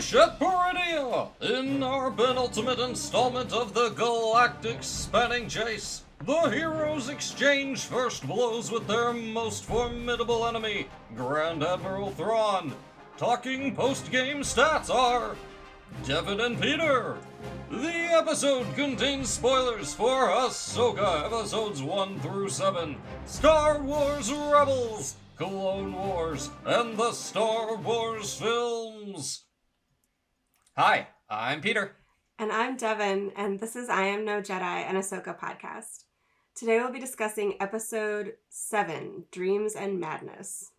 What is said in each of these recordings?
Sheparidia! In our penultimate installment of the galactic-spanning chase, the heroes exchange first blows with their most formidable enemy, Grand Admiral Thrawn. Talking post-game stats are... Devin and Peter! The episode contains spoilers for Ahsoka, episodes 1 through 7, Star Wars Rebels, Clone Wars, and the Star Wars films. Hi, I'm Peter. And I'm Devin, and this is I Am No Jedi, an Ahsoka podcast. Today we'll be discussing episode 7, Dreams and Madness.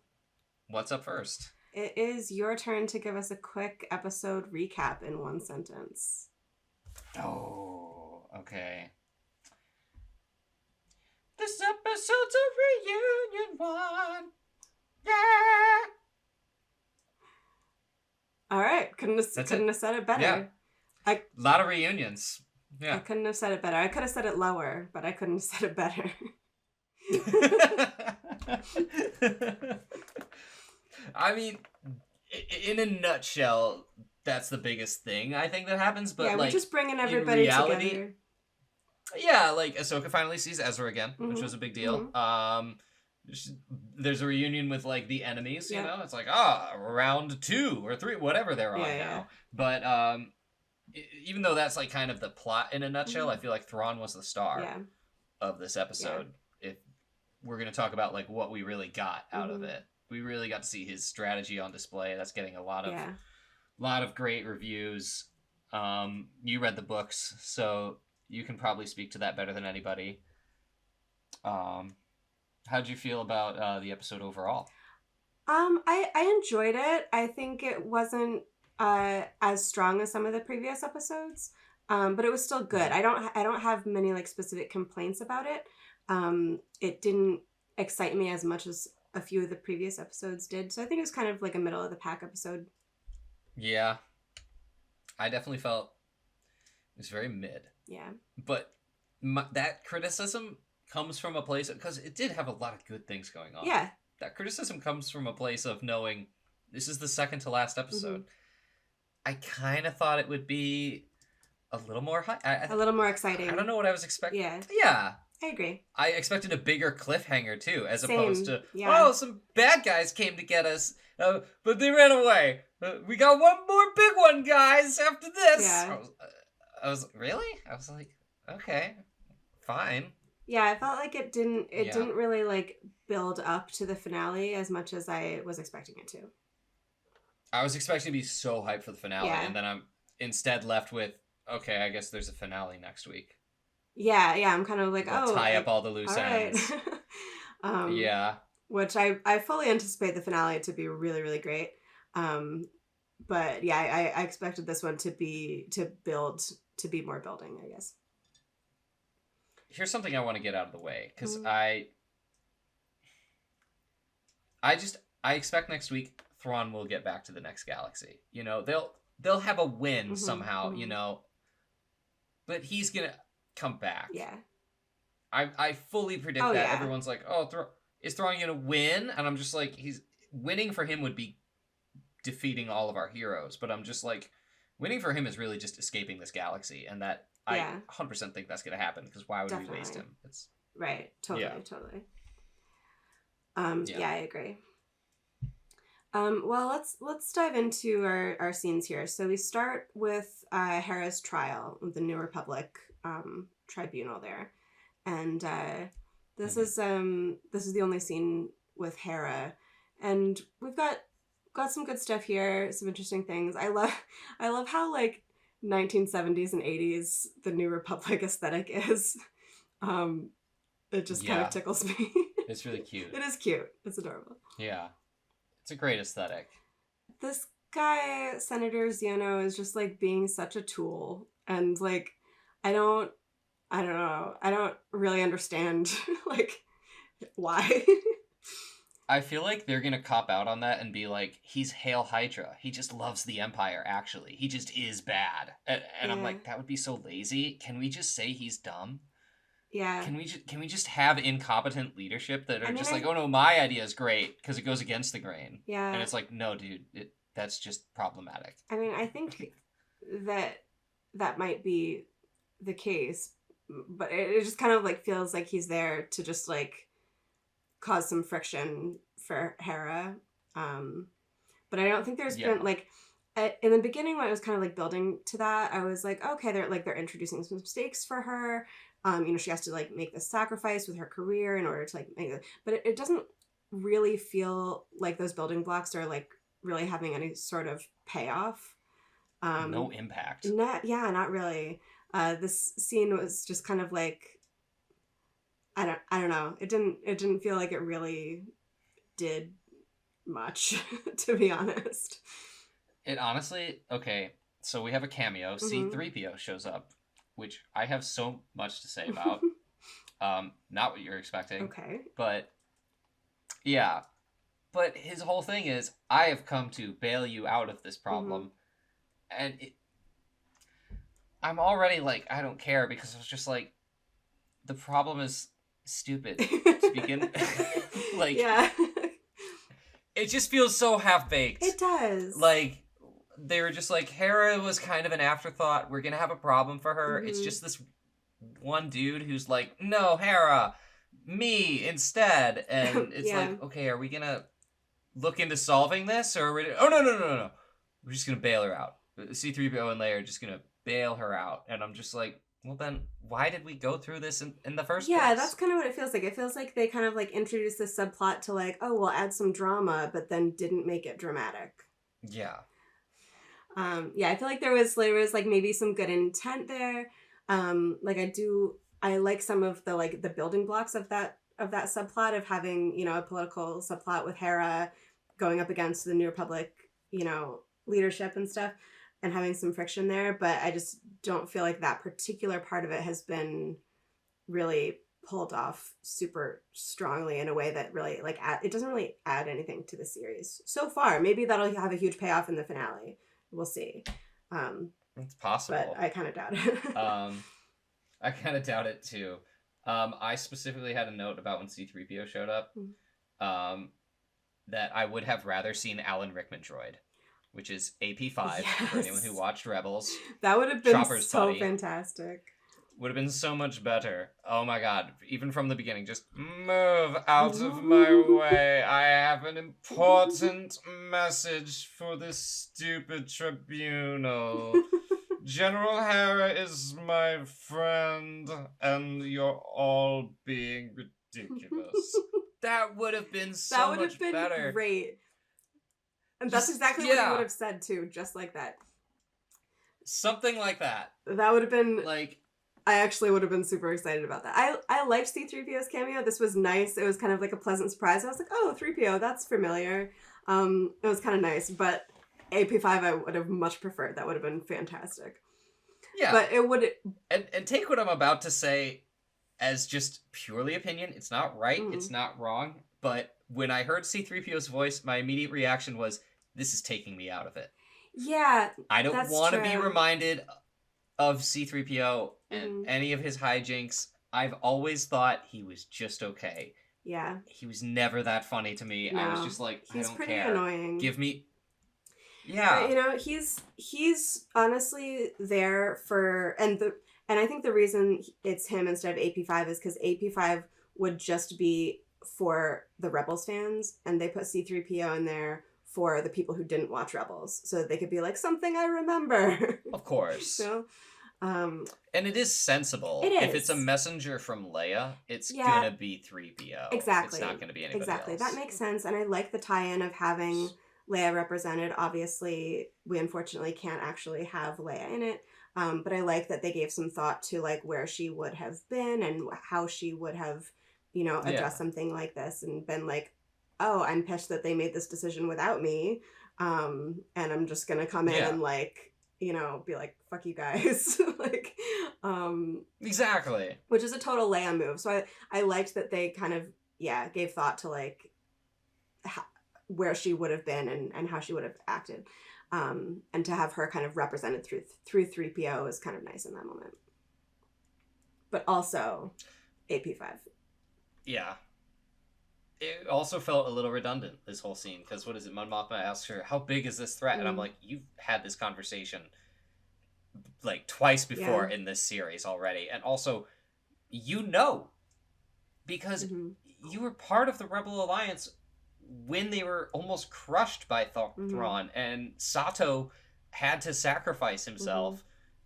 What's up first? It is your turn to give us a quick episode recap in one sentence. Oh, okay. This episode's a reunion one. Yeah! All right, couldn't have said it better. Yeah. A lot of reunions. Yeah. I couldn't have said it better. I could have said it lower, but I couldn't have said it better. I mean, in a nutshell, that's the biggest thing I think that happens. But yeah, like, we're just bringing everybody together. Yeah, like Ahsoka finally sees Ezra again, which was a big deal. Mm-hmm. There's a reunion with like the enemies. You Yeah. know, it's like round 2 or 3, whatever they're on now. But even though that's like kind of the plot in a nutshell, I feel like Thrawn was the star of this episode. If we're gonna talk about like what we really got out of it. We really got to see his strategy on display. That's getting a lot of great reviews. You read the books, so you can probably speak to that better than anybody. How'd you feel about the episode overall? I enjoyed it. I think it wasn't as strong as some of the previous episodes, but it was still good. I don't have many like specific complaints about it. It didn't excite me as much as a few of the previous episodes did. So I think it was kind of like a middle of the pack episode. Yeah. I definitely felt it was very mid. Yeah. But that criticism comes from a place, because it did have a lot of good things going on. Yeah. That criticism comes from a place of knowing this is the second to last episode. I kind of thought it would be a little more a little more exciting. I don't know what I was expecting. Yeah. I agree. I expected a bigger cliffhanger, too, as Same. opposed to, some bad guys came to get us, but they ran away. We got one more big one, guys, after this. Yeah. I was really? I was like, okay, fine. Yeah, I felt like it didn't really, like, build up to the finale as much as I was expecting it to. I was expecting to be so hyped for the finale, and then I'm instead left with, okay, I guess there's a finale next week. Yeah, I'm kind of like, tie up all the loose ends. Right. Which I fully anticipate the finale to be really, really great. But yeah, I expected this one to be more building, I guess. Here's something I want to get out of the way, because I expect next week Thrawn will get back to the next galaxy. You know, they'll have a win somehow, you know, but he's gonna come back. Yeah. I fully predict that. Yeah. Everyone's like, is Thrawn gonna win? And I'm just like, he's winning for him would be defeating all of our heroes, but I'm just like, winning for him is really just escaping this galaxy, and that I 100% think that's gonna happen, because why would we waste him? It's right. Totally. Yeah, I agree. Well, let's dive into our scenes here. So we start with Hera's trial with the New Republic tribunal there, and this is the only scene with Hera, and we've got some good stuff here, some interesting things. I love how like 1970s and 80s the New Republic aesthetic is. It just kind of tickles me. It's really cute. It is cute. It's adorable. Yeah. It's a great aesthetic. This guy, Senator Ziano, is just like being such a tool, and like I don't know. I don't really understand like why. I feel like they're gonna cop out on that and be like, he's Hail Hydra. He just loves the Empire, actually. He just is bad. And I'm like, that would be so lazy. Can we just say he's dumb? Yeah. Can we just have incompetent leadership that are like, oh no, my idea is great because it goes against the grain. Yeah. And it's like, no, dude, that's just problematic. I mean, I think that might be the case, but it just kind of like feels like he's there to just like cause some friction for Hera. But I don't think there's been like in the beginning when I was kind of like building to that, I was like, okay, they're introducing some stakes for her. She has to like make this sacrifice with her career in order to like make it. But it doesn't really feel like those building blocks are like really having any sort of payoff. No impact. Not really. This scene was just kind of like I don't know. It didn't feel like it really did much, to be honest. It honestly, okay, so we have a cameo. C-3PO shows up, which I have so much to say about. Not what you're expecting. Okay. But, yeah. But his whole thing is, I have come to bail you out of this problem. And I'm already like, I don't care, because I was just like, the problem is stupid to begin. Like, yeah. It just feels so half-baked. It does. Like, they were just like, Hera was kind of an afterthought. We're gonna have a problem for her. It's just this one dude who's like, no, Hera, me instead. And it's like, okay, are we gonna look into solving this? Or are we... Oh, no. We're just gonna bail her out. C-3PO and Leia are just gonna bail her out. And I'm just like, well then, why did we go through this in the first place? Yeah, that's kind of what it feels like. It feels like they kind of like introduced this subplot to like, oh, we'll add some drama, but then didn't make it dramatic. Yeah. I feel like there was like maybe some good intent there. I like some of the like the building blocks of that subplot of having, a political subplot with Hera going up against the New Republic, leadership and stuff, and having some friction there. But I just don't feel like that particular part of it has been really pulled off super strongly in a way that really like it doesn't really add anything to the series so far. Maybe that'll have a huge payoff in the finale. We'll see. It's possible. But I kind of doubt it. I kind of doubt it too. I specifically had a note about when C-3PO showed up that I would have rather seen Alan Rickman droid, which is AP5 for anyone who watched Rebels. That would have been Chopper's so buddy. Fantastic. Would have been so much better. Oh my god. Even from the beginning, just move out of my way. I have an important message for this stupid tribunal. General Hera is my friend, and you're all being ridiculous. That would have been so much better. That would have been great. And that's exactly what he would have said, too, just like that. Something like that. That would have been... Like... I actually would have been super excited about that. I liked C-3PO's cameo. This was nice. It was kind of like a pleasant surprise. I was like, oh, 3PO, that's familiar. It was kind of nice, but AP5 I would have much preferred. That would have been fantastic. Yeah. But it would... And take what I'm about to say as just purely opinion. It's not right. It's not wrong. But when I heard C-3PO's voice, my immediate reaction was, this is taking me out of it. Yeah, I don't want to be reminded of C-3PO and any of his hijinks. I've always thought he was just okay. Yeah. He was never that funny to me. No. I was just like, I don't care. He's pretty annoying. Give me... Yeah. But, he's honestly there for... And I think the reason it's him instead of AP5 is because AP5 would just be for the Rebels fans, and they put C-3PO in there for the people who didn't watch Rebels, so they could be like, something I remember. Of course. And it is sensible. It is. If it's a messenger from Leia, it's gonna be 3PO. Exactly. It's not gonna be anybody else. That makes sense, and I like the tie-in of having Leia represented. Obviously, we unfortunately can't actually have Leia in it, but I like that they gave some thought to like where she would have been and how she would have, addressed something like this and been like, oh, I'm pissed that they made this decision without me, and I'm just gonna come in and like, be like, fuck you guys. like, exactly. Which is a total Leia move. So I liked that they kind of, gave thought to like where she would have been and how she would have acted. And to have her kind of represented through 3PO is kind of nice in that moment. But also AP5. Yeah. it also felt a little redundant, this whole scene, because what is it? Mon Mothma asks her, "How big is this threat?" And I'm like, "You've had this conversation like twice before in this series already, and also, because you were part of the Rebel Alliance when they were almost crushed by Thrawn, and Sato had to sacrifice himself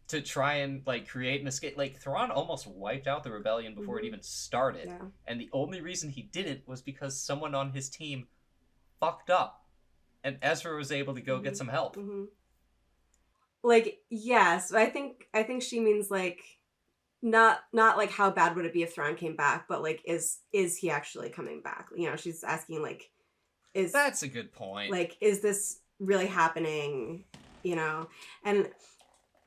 to try and like create an escape. Like Thrawn almost wiped out the rebellion before it even started, and the only reason he did it was because someone on his team fucked up, and Ezra was able to go get some help. Like, yes, I think she means like not like how bad would it be if Thrawn came back, but like is he actually coming back? You know, she's asking like, that's a good point. Like, is this really happening? You know, and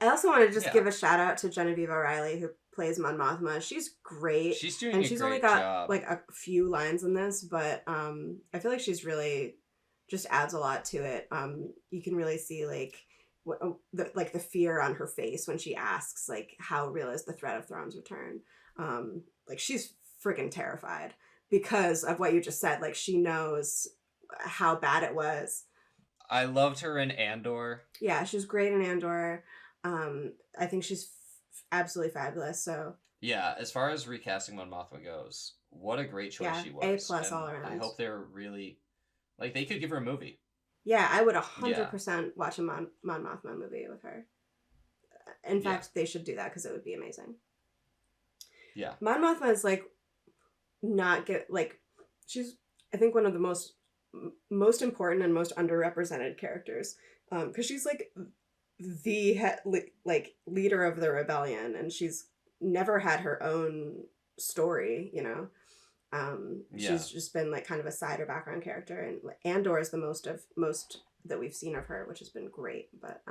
I also want to just give a shout out to Genevieve O'Reilly, who plays Mon Mothma. She's great. She's doing and a she's great only got job. like a few lines in this, but I feel like she's really just adds a lot to it. You can really see like the fear on her face when she asks like how real is the threat of Thrawn's return. Like she's freaking terrified because of what you just said. Like she knows how bad it was. I loved her in Andor. Yeah, she's great in Andor. I think she's absolutely fabulous. So yeah, as far as recasting Mon Mothma goes, what a great choice she was. A+ all around. I hope they're really like they could give her a movie. Yeah, I would 100% watch a Mon Mothma movie with her. In fact, they should do that because it would be amazing. Yeah, Mon Mothma is like not good. Like she's I think one of the most important and most underrepresented characters because she's like the leader of the rebellion, and she's never had her own story, you know. She's just been like kind of a side or background character, and Andor is the most that we've seen of her, which has been great. But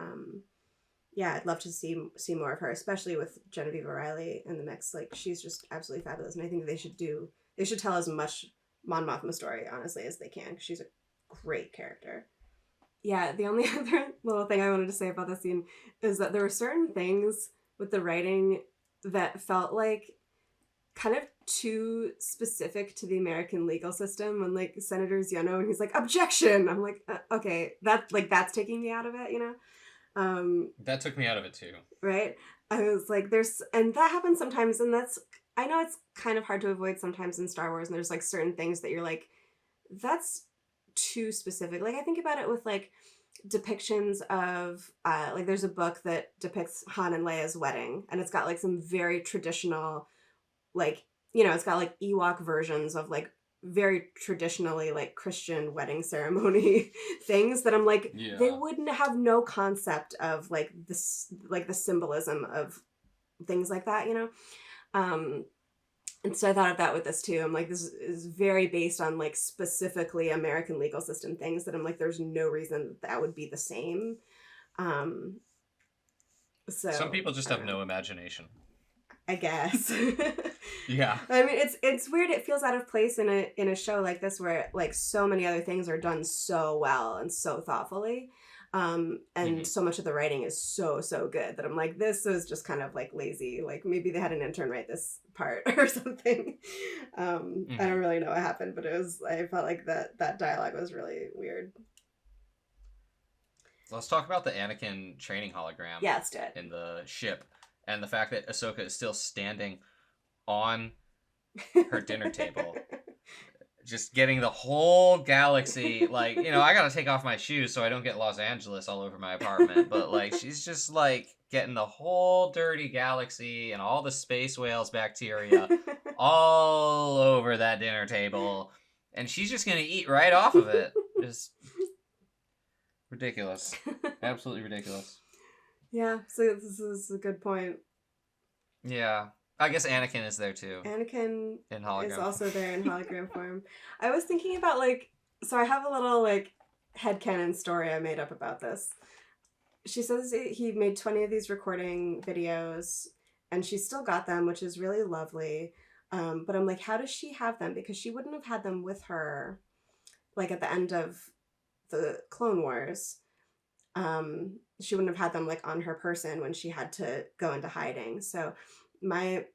yeah, I'd love to see more of her, especially with Genevieve O'Reilly in the mix. Like she's just absolutely fabulous, and I think they should tell as much Mon Mothma story honestly as they can, because she's a great character. Yeah, the only other little thing I wanted to say about this scene is that there were certain things with the writing that felt like kind of too specific to the American legal system. When like Senator Ziono and he's like, objection, I'm like, okay, that's taking me out of it, you know. That took me out of it too. Right? I was like, and that happens sometimes, and I know it's kind of hard to avoid sometimes in Star Wars, and there's like certain things that you're like, that's too specific. Like I think about it with like depictions of like there's a book that depicts Han and Leia's wedding, and it's got like some very traditional, like, you know, it's got like Ewok versions of like very traditionally like Christian wedding ceremony things that I'm like, they wouldn't have no concept of like this, like the symbolism of things like that, you know. And so I thought of that with this too. I'm like, this is very based on like specifically American legal system things that I'm like, there's no reason that would be the same. So some people just have no imagination, I guess. Yeah. I mean, it's weird. It feels out of place in a show like this where like so many other things are done so well and so thoughtfully. And so much of the writing is so good that I'm like, this was just kind of like lazy. Like maybe they had an intern write this part or something. I don't really know what happened, but I felt like that dialogue was really weird. Let's talk about the Anakin training hologram. Yeah, let's do it. In the ship, and the fact that Ahsoka is still standing on her dinner table. Just getting the whole galaxy, like, you know, I gotta take off my shoes so I don't get Los Angeles all over my apartment, but, like, she's just, like, getting the whole dirty galaxy and all the space whales bacteria all over that dinner table, and she's just gonna eat right off of it. Just ridiculous. Absolutely ridiculous. Yeah, so this is a good point. Yeah. I guess Anakin is there too. Anakin in hologram. Is also there in hologram form. I was thinking about like, so I have a little like headcanon story I made up about this. She says he made 20 of these recording videos and she still got them, which is really lovely. But I'm like, how does she have them? Because she wouldn't have had them with her like at the end of the Clone Wars. She wouldn't have had them like on her person when she had to go into hiding. So my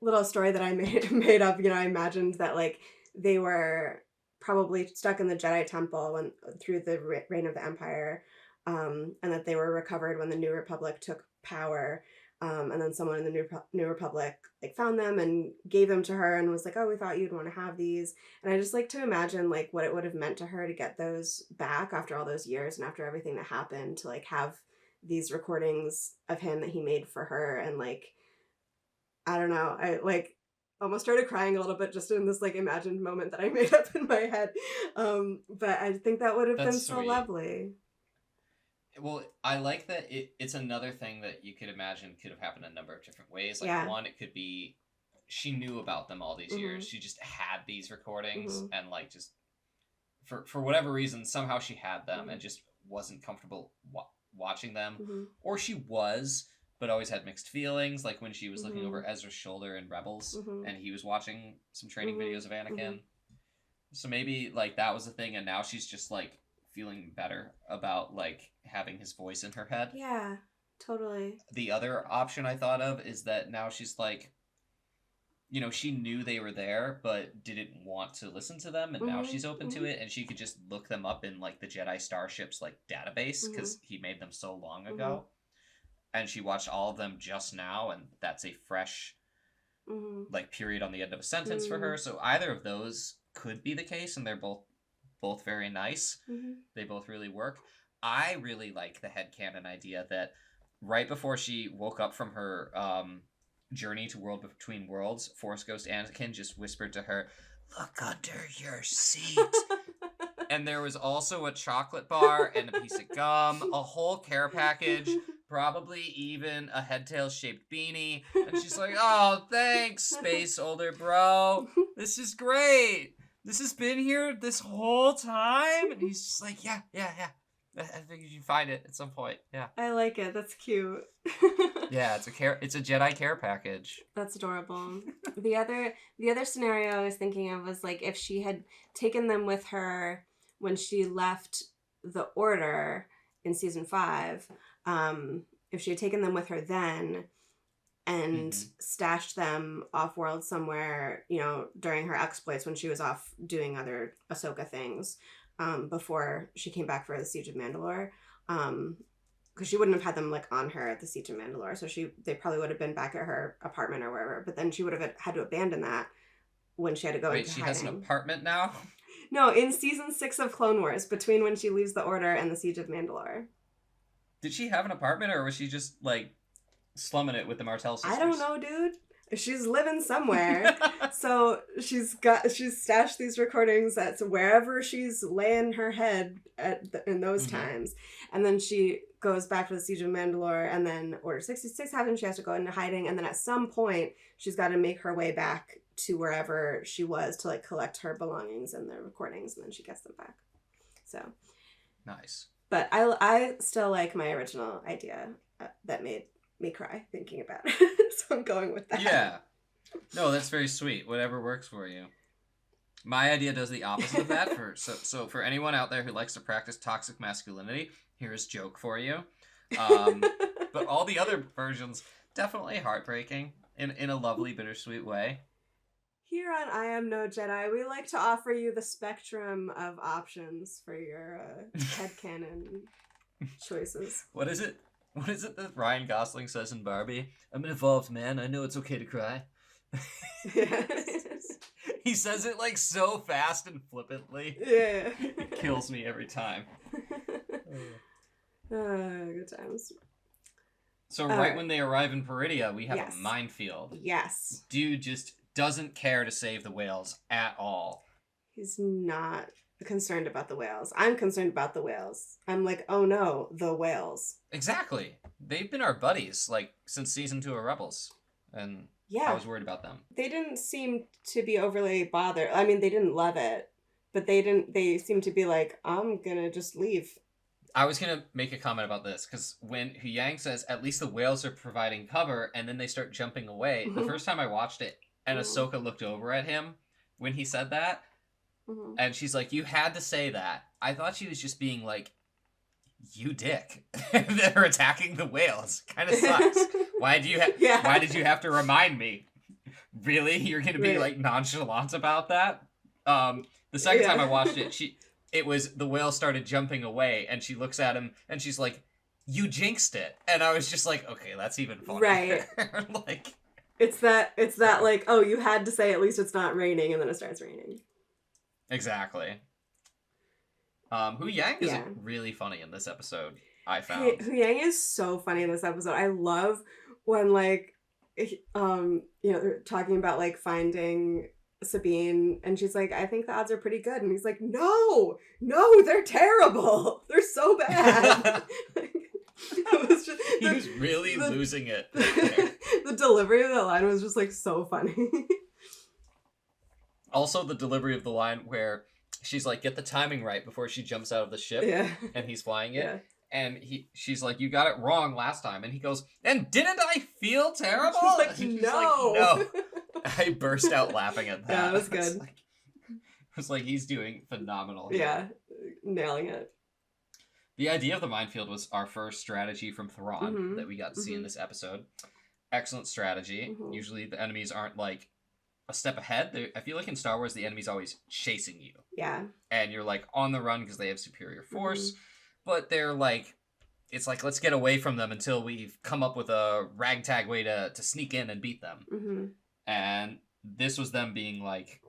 little story that I made up, you know, I imagined that like they were probably stuck in the Jedi Temple through the reign of the Empire, and that they were recovered when the New Republic took power. And then someone in the New Republic like found them and gave them to her and was like, "Oh, we thought you'd want to have these." And I just like to imagine like what it would have meant to her to get those back after all those years and after everything that happened, to like have these recordings of him that he made for her. And like, I don't know, I like almost started crying a little bit just in this like imagined moment that I made up in my head. But I think that would have been so lovely. Well, I like that it's another thing that you could imagine could have happened a number of different ways. Like, one, it could be she knew about them all these years. She just had these recordings and, like, just for whatever reason, somehow she had them and just wasn't comfortable watching them. Or she was, but always had mixed feelings. Like when she was looking over Ezra's shoulder in Rebels and he was watching some training videos of Anakin. So maybe, like, that was the thing, and now she's just, like, feeling better about like having his voice in her head. Yeah, totally. The other option I thought of is that now she's like, you know, she knew they were there but didn't want to listen to them, and now she's open to it, and she could just look them up in like the Jedi Starships like database because he made them so long ago, and she watched all of them just now, and that's a fresh like period on the end of a sentence for her. So either of those could be the case, and they're both very nice. They both really work. I really like the headcanon idea that right before she woke up from her journey to World Between Worlds, Force Ghost Anakin just whispered to her, "Look under your seat." And there was also a chocolate bar and a piece of gum, a whole care package, probably even a headtail shaped beanie. And she's like, "Oh, thanks, space older bro. This is great. This has been here this whole time?" And he's just like, yeah. I figured you'd find it at some point. Yeah. I like it. That's cute. Yeah, it's a Jedi care package. That's adorable. The other scenario I was thinking of was like if she had taken them with her when she left the Order in season 5. If she had taken them with her then and stashed them off-world somewhere, you know, during her exploits when she was off doing other Ahsoka things, before she came back for the Siege of Mandalore, because she wouldn't have had them like on her at the Siege of Mandalore, so they probably would have been back at her apartment or wherever. But then she would have had to abandon that when she had to go into hiding. Wait, she has an apartment now? No, in season 6 of Clone Wars, between when she leaves the Order and the Siege of Mandalore. Did she have an apartment, or was she just like slumming it with the Martell sisters? I don't know, dude. She's living somewhere. So she's stashed these recordings at wherever she's laying her head in those times. And then she goes back to the Siege of Mandalore, and then Order 66 happens. She has to go into hiding. And then at some point, she's got to make her way back to wherever she was to like collect her belongings and the recordings, and then she gets them back. So nice. But I still like my original idea that made me cry thinking about it. So I'm going with that. Yeah. No, that's very sweet. Whatever works for you. My idea does the opposite of that. So for anyone out there who likes to practice toxic masculinity, here's a joke for you. But all the other versions, definitely heartbreaking in a lovely, bittersweet way. Here on I Am No Jedi, we like to offer you the spectrum of options for your headcanon choices. What is it that Ryan Gosling says in Barbie? "I'm an evolved man. I know it's okay to cry." He says it like so fast and flippantly. Yeah. It kills me every time. Good times. So right when they arrive in Peridia, we have a minefield. Yes. Dude just doesn't care to save the whales at all. He's not concerned about the whales. I'm concerned about the whales. I'm like, oh no, the whales. Exactly. They've been our buddies, like, since season 2 of Rebels. And I was worried about them. They didn't seem to be overly bothered. I mean, they didn't love it, but they seemed to be like, I'm gonna just leave. I was gonna make a comment about this, because when Huyang says, at least the whales are providing cover, and then they start jumping away, the first time I watched it, and Ahsoka looked over at him when he said that, and she's like, "You had to say that." I thought she was just being like, "You dick." They're attacking the whales. Kind of sucks. Why did you have to remind me? Really? You're going to be like nonchalant about that? The second time I watched it, it was the whale started jumping away, and she looks at him, and she's like, "You jinxed it," and I was just like, "Okay, that's even funnier." Right. Like, it's that like, oh, you had to say at least it's not raining, and then it starts raining. exactly. Hu Yang is really funny in this episode. I found Hu Yang is so funny in this episode. I love when like, they're talking about like finding Sabine, and she's like, I think the odds are pretty good, and he's like, no, they're terrible, they're so bad. It was just, he was really losing it. The delivery of that line was just like so funny. Also, the delivery of the line where she's like, get the timing right before she jumps out of the ship, and he's flying it. And she's like, you got it wrong last time. And he goes, and didn't I feel terrible? She's like, no. Like, no. I burst out laughing at that. Yeah, it was good. It was like, he's doing phenomenal. Yeah, nailing it. The idea of the minefield was our first strategy from Thrawn that we got to see in this episode. Excellent strategy. Usually the enemies aren't like a step ahead. I feel like in Star Wars, the enemy's always chasing you. Yeah. And you're like on the run because they have superior force. But they're like, it's like, let's get away from them until we've come up with a ragtag way to sneak in and beat them. And this was them being like,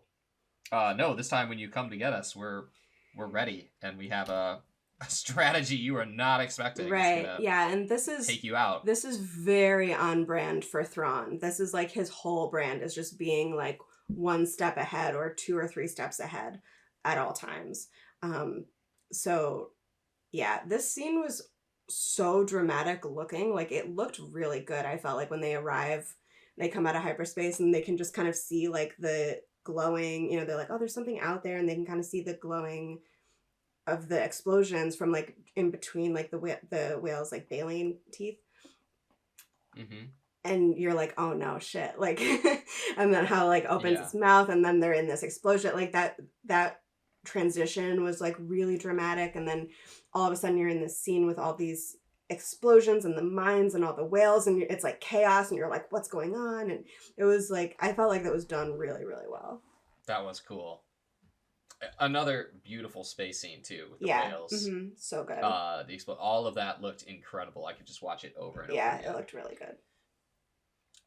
no, this time when you come to get us, we're ready. And we have a strategy you are not expecting. Right, yeah, and this is... take you out. This is very on brand for Thrawn. This is like his whole brand is just being like one step ahead or 2 or 3 steps ahead at all times. So... yeah, this scene was so dramatic looking. Like, it looked really good. I felt like when they arrive, they come out of hyperspace and they can just kind of see, like, the glowing, they're like, oh, there's something out there, and they can kind of see the glowing of the explosions from, like, in between, like, the whale's, like, baleen teeth. And you're like, oh, no, shit. Like, and then how, like, opens its mouth, and then they're in this explosion. Like, that transition was, like, really dramatic, and then all of a sudden you're in this scene with all these explosions and the mines and all the whales, and it's like chaos, and you're like, what's going on? And it was like, I felt like that was done really, really well. That was cool. Another beautiful space scene too with the whales. So good. All of that looked incredible. I could just watch it over and over again. Yeah, it looked really good.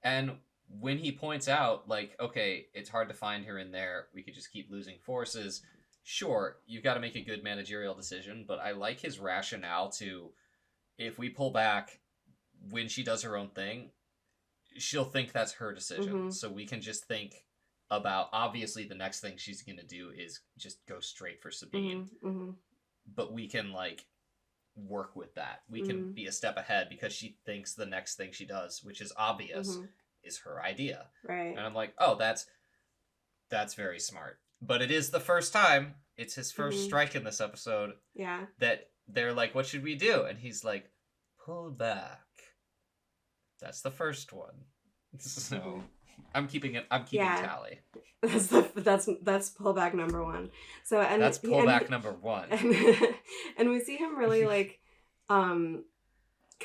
And when he points out, like, okay, it's hard to find her in there, we could just keep losing forces. Sure, you've got to make a good managerial decision, but I like his rationale to, if we pull back when she does her own thing, she'll think that's her decision. So we can just think about, obviously the next thing she's going to do is just go straight for Sabine. But we can, like, work with that. We can be a step ahead because she thinks the next thing she does, which is obvious, is her idea. Right. And I'm like, oh, that's very smart. But it is the first time, it's his first strike in this episode. Yeah. That they're like, what should we do? And he's like, pull back. That's the first one. So I'm keeping tally. That's pullback number 1. So that's pullback number 1. And we see him really like kind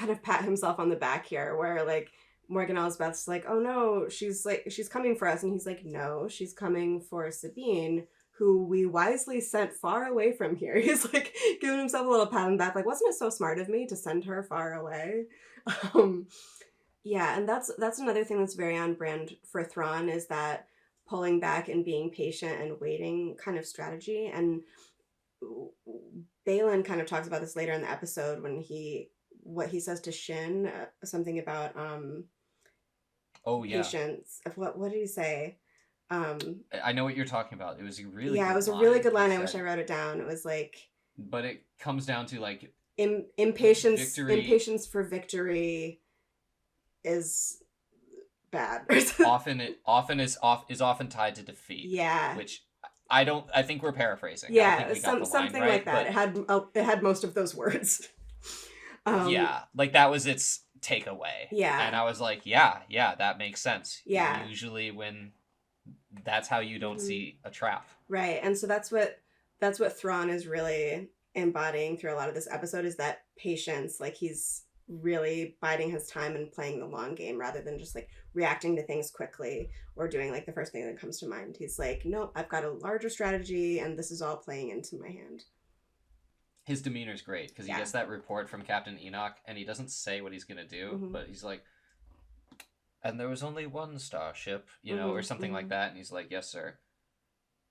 of pat himself on the back here, where like Morgan Elsbeth's like, oh no, she's coming for us, and he's like, no, she's coming for Sabine, who we wisely sent far away from here. He's like giving himself a little pat on the back, like, wasn't it so smart of me to send her far away? Yeah, and that's another thing that's very on brand for Thrawn, is that pulling back and being patient and waiting kind of strategy. And Balin kind of talks about this later in the episode when what he says to Shin, something about patience. What did he say? I know what you're talking about. It was a really it was a really good line. I wish I wrote it down. It was like, but it comes down to like impatience for victory is bad. often is often tied to defeat. Yeah. Which I think we're paraphrasing. Yeah, something right, like that. It had most of those words. Yeah, like that was its takeaway. Yeah. And I was like, yeah, that makes sense. Yeah. Usually when that's how you don't see a trap. Right. And so that's what Thrawn is really embodying through a lot of this episode, is that patience. Like he's really biding his time and playing the long game rather than just like reacting to things quickly or doing like the first thing that comes to mind. He's like, nope, I've got a larger strategy and this is all playing into my hand. His demeanor's great because he gets that report from Captain Enoch and he doesn't say what he's going to do, but he's like, and there was only one starship, you know, or something like that. And he's like, yes, sir.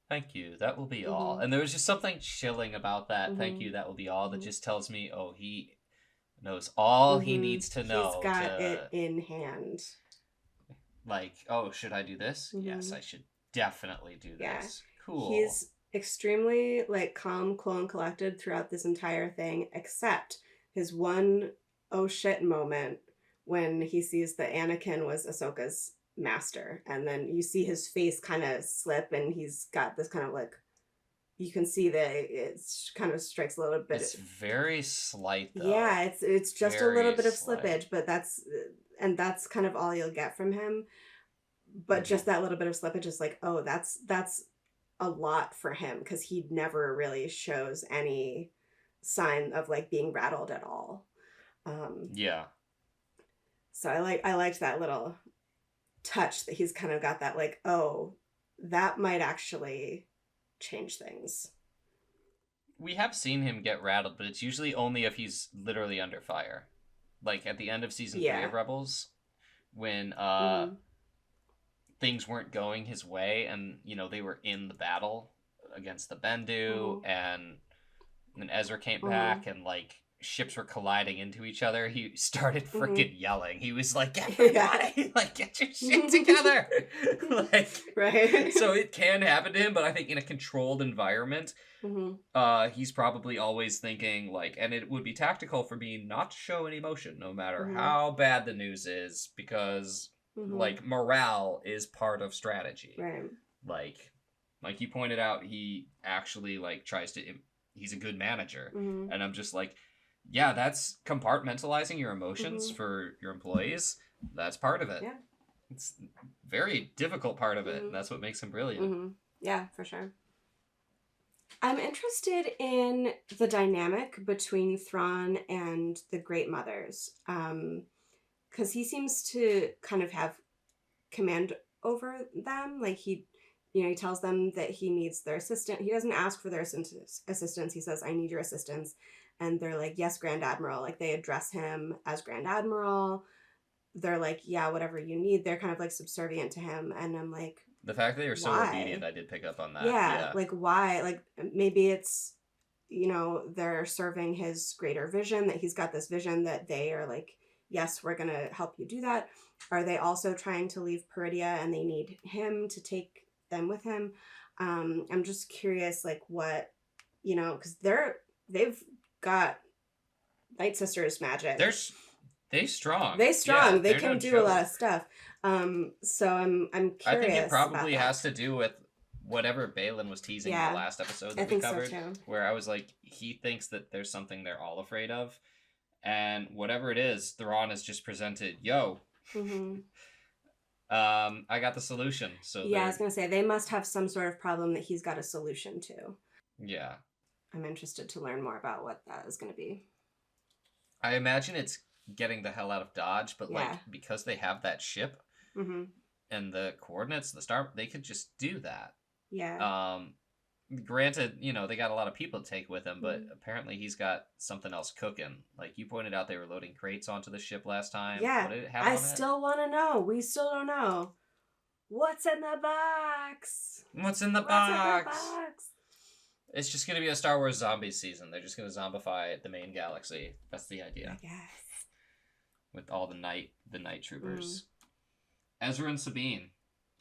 Thank you. That will be all. And there was just something chilling about that. Thank you. That will be all. That just tells me, oh, he knows all he needs to know. He's got it in hand. Like, oh, should I do this? Yes, I should definitely do this. Cool. He's extremely like calm, cool, and collected throughout this entire thing, except his one oh shit moment when he sees that Anakin was Ahsoka's master, and then you see his face kind of slip, and he's got this kind of like, you can see that it kind of strikes a little bit. It's very slight, though. Yeah, it's just a little bit of slight. slippage, but that's kind of all you'll get from him. But just that little bit of slippage is like, oh, that's a lot for him, because he never really shows any sign of like being rattled at all. So I liked that little touch that he's kind of got that like, oh, that might actually change things. We have seen him get rattled, but it's usually only if he's literally under fire. Like at the end of season 3 of Rebels, when things weren't going his way, and you know they were in the battle against the Bendu, and then Ezra came back, and like ships were colliding into each other. He started freaking yelling. He was like, "Everybody, like, get your shit together!" Like, right. So it can happen to him, but I think in a controlled environment, he's probably always thinking like, and it would be tactical for me not to show any emotion, no matter how bad the news is, because like morale is part of strategy. Right. Like you pointed out, he actually like tries to. He's a good manager, and I'm just like, yeah, that's compartmentalizing your emotions for your employees. That's part of it. Yeah. It's a very difficult part of it, and that's what makes him brilliant. Yeah, for sure. I'm interested in the dynamic between Thrawn and the Great Mothers, because he seems to kind of have command over them. Like he tells them that he needs their assistance. He doesn't ask for their assistance. He says, I need your assistance. And they're like, yes, Grand Admiral. Like they address him as Grand Admiral. They're like, yeah, whatever you need. They're kind of like subservient to him. And I'm like, the fact that they were so why? obedient, I did pick up on that. Yeah, like why? Like maybe it's, they're serving his greater vision, that he's got this vision that they are like, yes, we're going to help you do that. Are they also trying to leave Peridia and they need him to take them with him? I'm just curious, like what, because they've got Night Sisters magic. They strong. They strong. Yeah, they can do a lot of stuff. So I'm curious. I think it probably has to do with whatever Balin was teasing in the last episode that we covered, so too. Where I was like, he thinks that there's something they're all afraid of, and whatever it is, Thrawn has just presented, yo. I got the solution. So I was gonna say they must have some sort of problem that he's got a solution to. Yeah. I'm interested to learn more about what that is going to be. I imagine it's getting the hell out of Dodge, but like because they have that ship and the coordinates, the star, they could just do that. Yeah. Granted, they got a lot of people to take with them, but apparently he's got something else cooking. Like you pointed out, they were loading crates onto the ship last time. Yeah. What did it have I on still want to know. We still don't know. What's in the box? What's in the box? It's just going to be a Star Wars Zombies season. They're just going to zombify the main galaxy. That's the idea. I guess. With all the night troopers. Ezra and Sabine.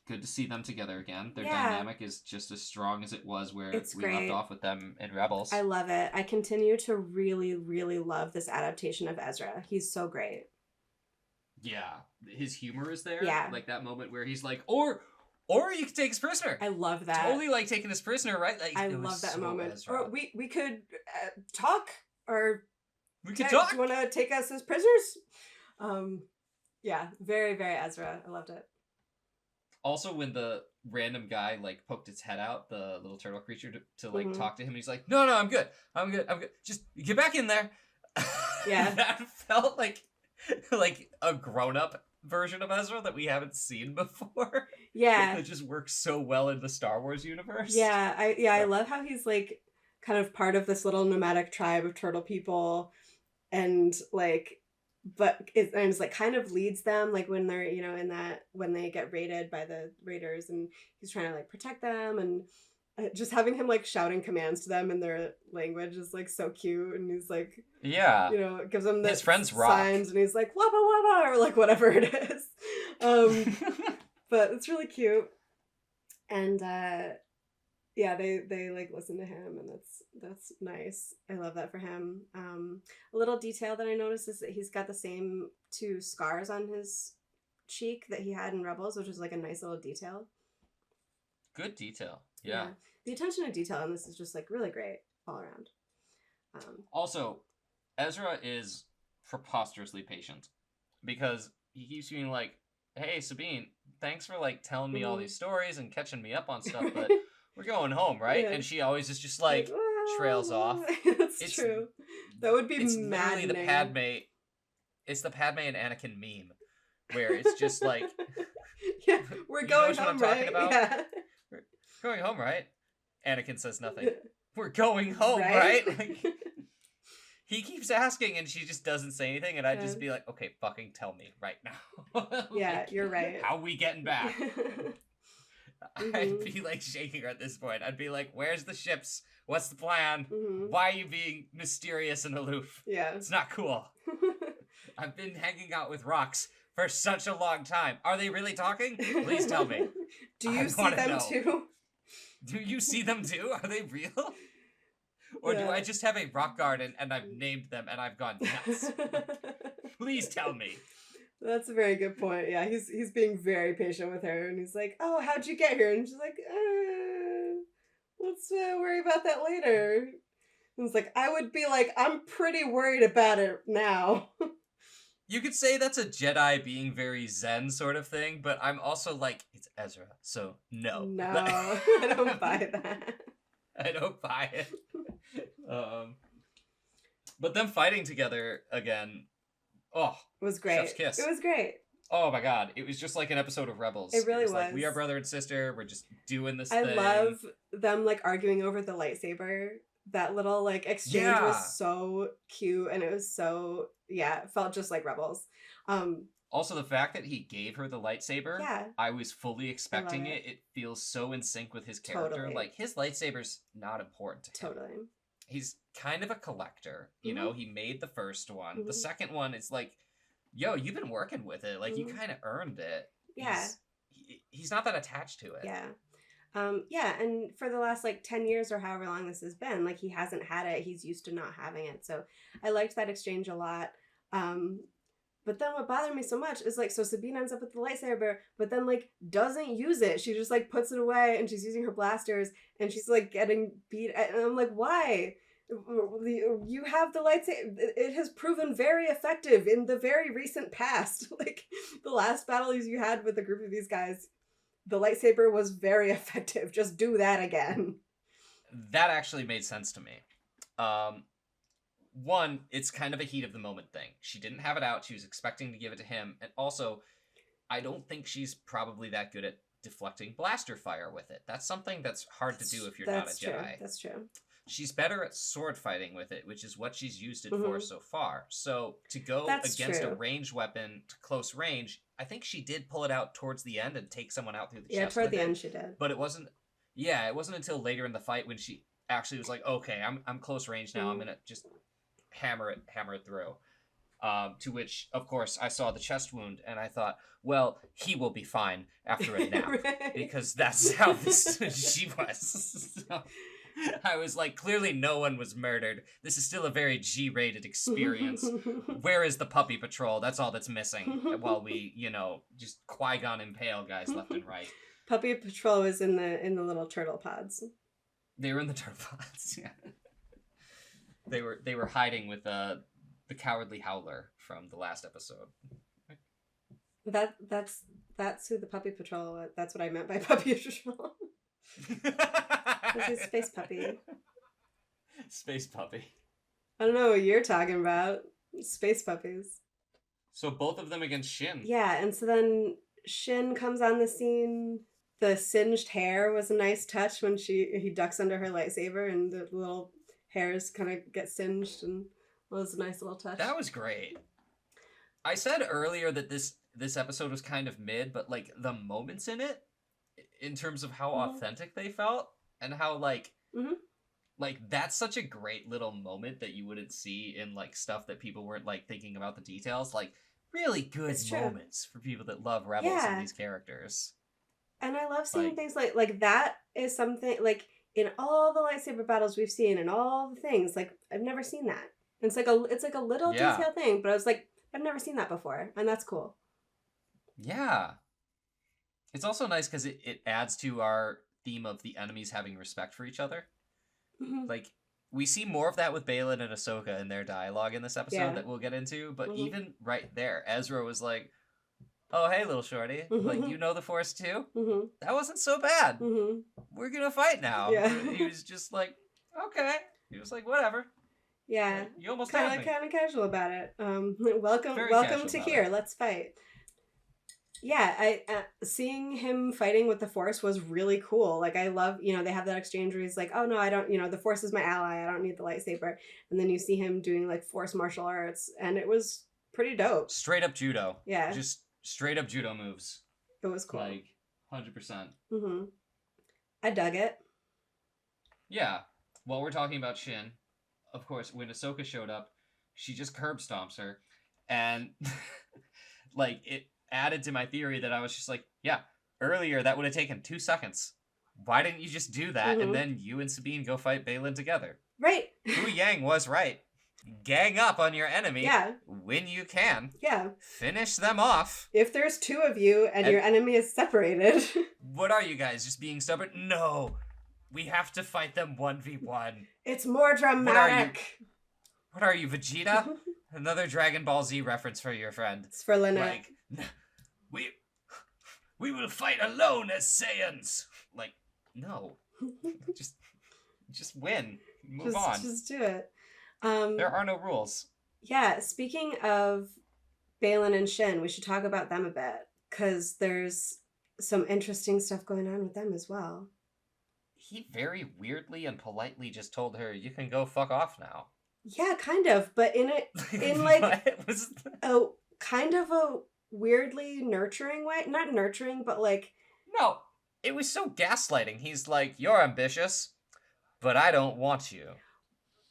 Good to see them together again. Their dynamic is just as strong as it was where we left off with them in Rebels. I love it. I continue to really, really love this adaptation of Ezra. He's so great. Yeah. His humor is there. Yeah. Like that moment where he's like, or you could take his prisoner. I love that. Totally like taking his prisoner, right? Like, I love that moment. Ezra. Or we could talk, or we could talk. Do you want to take us as prisoners? Yeah, very, very Ezra. I loved it. Also, when the random guy like poked its head out, the little turtle creature to like talk to him, and he's like, "No, I'm good. I'm good. Just get back in there." Yeah. That felt like a grown-up version of Ezra that we haven't seen before. Yeah. That just works so well in the Star Wars universe. Yeah, I love how he's like kind of part of this little nomadic tribe of turtle people, and like, but it's like kind of leads them like when they're in that when they get raided by the raiders, and he's trying to like protect them, and just having him like shouting commands to them in their language is like so cute, and he's like gives them his friends rock. signs, and he's like wabba wabba or like whatever it is, but it's really cute. And they like listen to him, and that's nice. I love that for him. A little detail that I noticed is that he's got the same 2 scars on his cheek that he had in Rebels, which is like a nice little detail. Good detail. Yeah. The attention to detail in this is just like really great all around. Also, Ezra is preposterously patient, because he keeps being like, hey, Sabine, thanks for like telling me all these stories and catching me up on stuff, but we're going home, right? Yeah. And she always is just like trails off. That's true. That would be it's maddening. Literally the Padme. It's the Padme and Anakin meme, where it's just like, yeah, we're going home, right? Yeah. We're going home, right? Anakin says nothing. We're going home, right? Like, he keeps asking, and she just doesn't say anything, and I'd just be like, okay, fucking tell me right now. Like, yeah, you're right. How are we getting back? I'd be like shaking her at this point. I'd be like, where's the ships? What's the plan? Why are you being mysterious and aloof? Yeah. It's not cool. I've been hanging out with rocks for such a long time. Are they really talking? Please tell me. Do you see them too? Do you see them too? Are they real? Or do I just have a rock garden and I've named them and I've gone nuts? Please tell me. That's a very good point. Yeah, he's being very patient with her, and he's like, "Oh, how'd you get here?" And she's like, "Let's worry about that later." And it's like, I would be like, "I'm pretty worried about it now." You could say that's a Jedi being very zen sort of thing, but I'm also like, it's Ezra, so no. No, I don't buy that. I don't buy it. But them fighting together again, it was great. Chef's kiss. It was great. Oh my god, it was just like an episode of Rebels. It really was. Like, we are brother and sister, we're just doing this thing. I love them like arguing over the lightsaber. That little like exchange was so cute, and it was so it felt just like Rebels. Also, the fact that he gave her the lightsaber, I was fully expecting it. It feels so in sync with his character. Totally. Like, his lightsaber's not important to him. Totally. He's kind of a collector, you know? He made the first one. The second one is like, yo, you've been working with it. Like, you kind of earned it. Yeah. He's not that attached to it. Yeah. And for the last like 10 years or however long this has been, like, he hasn't had it. He's used to not having it. So I liked that exchange a lot. But then what bothered me so much is like, so Sabine ends up with the lightsaber, but then like doesn't use it. She just like puts it away, and she's using her blasters, and she's like getting beat. And I'm like, why? You have the lightsaber. It has proven very effective in the very recent past. Like, the last battles you had with a group of these guys, the lightsaber was very effective. Just do that again. That actually made sense to me. One, it's kind of a heat of the moment thing. She didn't have it out. She was expecting to give it to him. And also, I don't think she's probably that good at deflecting blaster fire with it. That's something that's hard to do if you're not a Jedi. That's true. She's better at sword fighting with it, which is what she's used it for so far. So to go against a ranged weapon to close range, I think she did pull it out towards the end and take someone out through the chest. Yeah, toward the end she did. But it wasn't until later in the fight when she actually was like, okay, I'm close range now. I'm going to just hammer it through. To which, of course, I saw the chest wound, and I thought, well, he will be fine after a nap. Right. Because that's how she was. So, I was like, clearly no one was murdered. This is still a very G-rated experience. Where is the puppy patrol? That's all that's missing. While we, just Qui-Gon impale guys left and right. Puppy patrol was in the little turtle pods. They were in the turtle pods, yeah. They were hiding with the cowardly howler from the last episode. That's who the puppy patrol was. That's what I meant by puppy patrol. This is space puppy. Space puppy. I don't know what you're talking about. Space puppies. So both of them against Shin. Yeah, and so then Shin comes on the scene. The singed hair was a nice touch when he ducks under her lightsaber and the little hairs kind of get singed, and it was a nice little touch. That was great. I said earlier that this episode was kind of mid, but like the moments in it, in terms of how authentic they felt and how like that's such a great little moment that you wouldn't see in like stuff that people weren't like thinking about the details. Like really good moments for people that love Rebels and these characters. And I love seeing things like that is something like in all the lightsaber battles we've seen and all the things, like I've never seen that. And it's like a little detail thing, but I was like, I've never seen that before, and that's cool. Yeah. It's also nice because it adds to our theme of the enemies having respect for each other. Like, we see more of that with Baylan and Ahsoka in their dialogue in this episode that we'll get into, but even right there, Ezra was like, oh, hey, little shorty, like, you know the Force too? That wasn't so bad. We're gonna fight now. Yeah. He was just like, okay. He was like, whatever. Yeah. Like, you almost kind of casual about it. Welcome to here. Let's fight. Yeah, seeing him fighting with the Force was really cool. Like, I love, they have that exchange where he's like, oh no, I don't, the Force is my ally. I don't need the lightsaber. And then you see him doing like Force martial arts, and it was pretty dope. Straight up judo. Yeah. Just straight up judo moves. It was cool. Like, 100%. I dug it. Yeah. While we're talking about Shin, of course, when Ahsoka showed up, she just curb stomps her. And, like, it added to my theory that I was just like, yeah, earlier that would have taken 2 seconds. Why didn't you just do that and then you and Sabine go fight Baylan together? Right. Hu Yang was right. Gang up on your enemy when you can. Yeah. Finish them off. If there's 2 of you and your enemy is separated. What are you guys, just being stubborn? No. We have to fight them 1v1. It's more dramatic. What are you, Vegeta? Another Dragon Ball Z reference for your friend. It's for Lynette. Like, we will fight alone as Saiyans. Like, no. just win. Move on. Just do it. There are no rules. Yeah, speaking of Baylan and Shin, we should talk about them a bit, because there's some interesting stuff going on with them as well. He very weirdly and politely just told her, you can go fuck off now. Yeah, kind of, but in like a kind of a weirdly nurturing way. Not nurturing, but like... No, it was so gaslighting. He's like, you're ambitious, but I don't want you.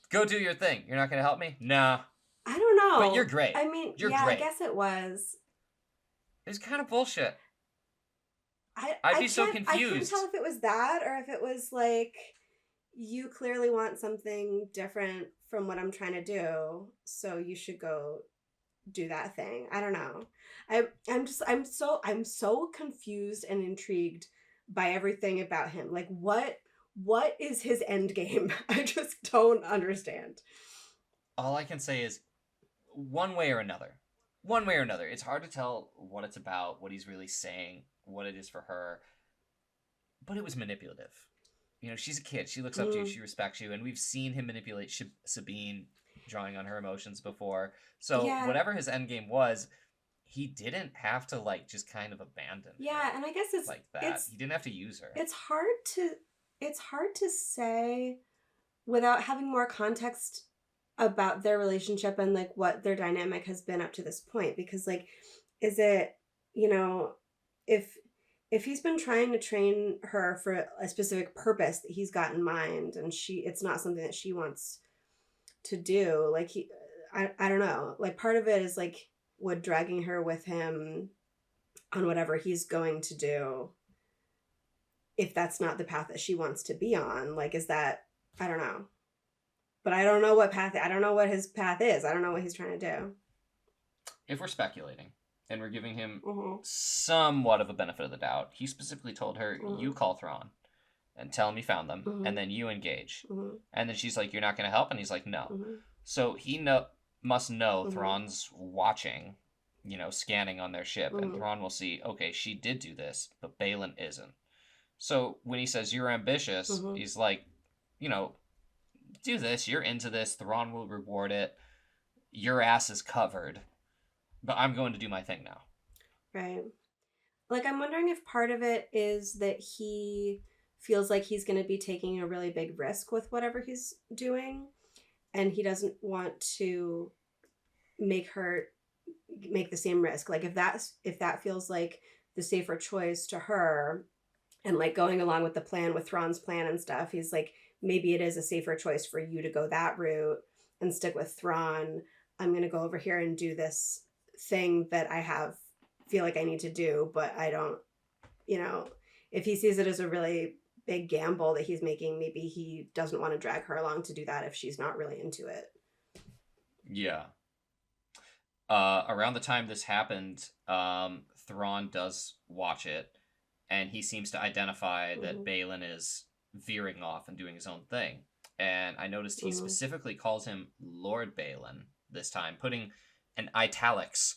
Go do your thing. You're not going to help me? Nah. I don't know. But you're great. I mean, you're great. Great. I guess it was. It's kind of bullshit. I'd be so confused. I couldn't tell if it was that or if it was like, you clearly want something different from what I'm trying to do, so you should go do that thing. I don't know. I'm so confused and intrigued by everything about him. Like, what is his end game? I just don't understand. All I can say is one way or another. It's hard to tell what it's about, what he's really saying, what it is for her. But it was manipulative. She's a kid. She looks up to you. She respects you. And we've seen him manipulate Sabine, drawing on her emotions before. So whatever his endgame was, he didn't have to, like, just kind of abandon her. Yeah, and I guess it's... like that. He didn't have to use her. It's hard to say without having more context about their relationship and, like, what their dynamic has been up to this point. Because, like, is it, if he's been trying to train her for a specific purpose that he's got in mind, and it's not something that she wants to do, like, I don't know, like, part of it is, like, would dragging her with him on whatever he's going to do, if that's not the path that she wants to be on, like, is that, I don't know. But I don't know I don't know what his path is. I don't know what he's trying to do. If we're speculating, and we're giving him somewhat of a benefit of the doubt, he specifically told her, you call Thrawn and tell him you found them, and then you engage. And then she's like, you're not going to help? And he's like, no. So he must know Thrawn's watching, scanning on their ship, and Thrawn will see, okay, she did do this, but Baylan isn't. So when he says, you're ambitious, he's like, do this, you're into this, Thrawn will reward it. your ass is covered, but I'm going to do my thing now. Right. Like, I'm wondering if part of it is that he feels like he's going to be taking a really big risk with whatever he's doing, and he doesn't want to make her make the same risk. Like, if that feels like the safer choice to her, and like going along with the plan, with Thrawn's plan and stuff, he's like, maybe it is a safer choice for you to go that route and stick with Thrawn. I'm going to go over here and do this thing that feel like I need to do, but I don't, if he sees it as a really big gamble that he's making, maybe he doesn't want to drag her along to do that if she's not really into it. Yeah. Around the time this happened, Thrawn does watch it, and he seems to identify that Balin is veering off and doing his own thing. And I noticed he specifically calls him Lord Balin this time, putting an italics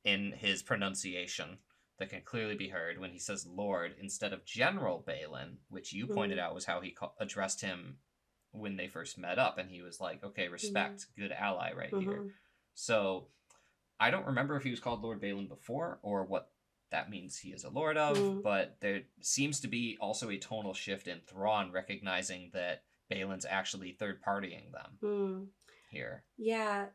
in his pronunciation that can clearly be heard when he says Lord instead of General Balin, which you pointed out was how he addressed him when they first met up. And he was like, okay, respect, good ally right here. So I don't remember if he was called Lord Balin before or what that means he is a lord of, but there seems to be also a tonal shift in Thrawn recognizing that Balin's actually third-partying them here. Yeah,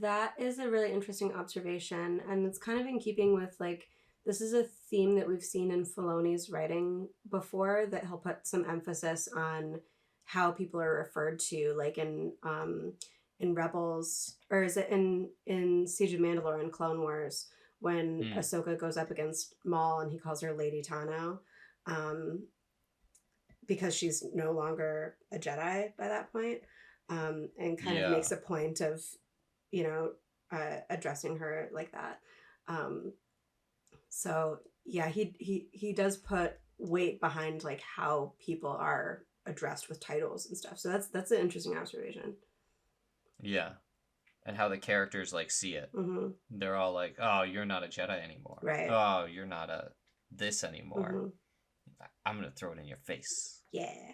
that is a really interesting observation, and it's kind of in keeping with, like, this is a theme that we've seen in Filoni's writing before, that he'll put some emphasis on how people are referred to, like in Rebels, or is it in Siege of Mandalore and Clone Wars, when Ahsoka goes up against Maul and he calls her Lady Tano, because she's no longer a Jedi by that point, and kind of makes a point of, addressing her like that. So yeah, he does put weight behind like how people are addressed with titles and stuff. So that's an interesting observation. Yeah. And how the characters like see it. They're all like, oh, you're not a Jedi anymore. Right. Oh, you're not a this anymore. I'm going to throw it in your face. Yeah.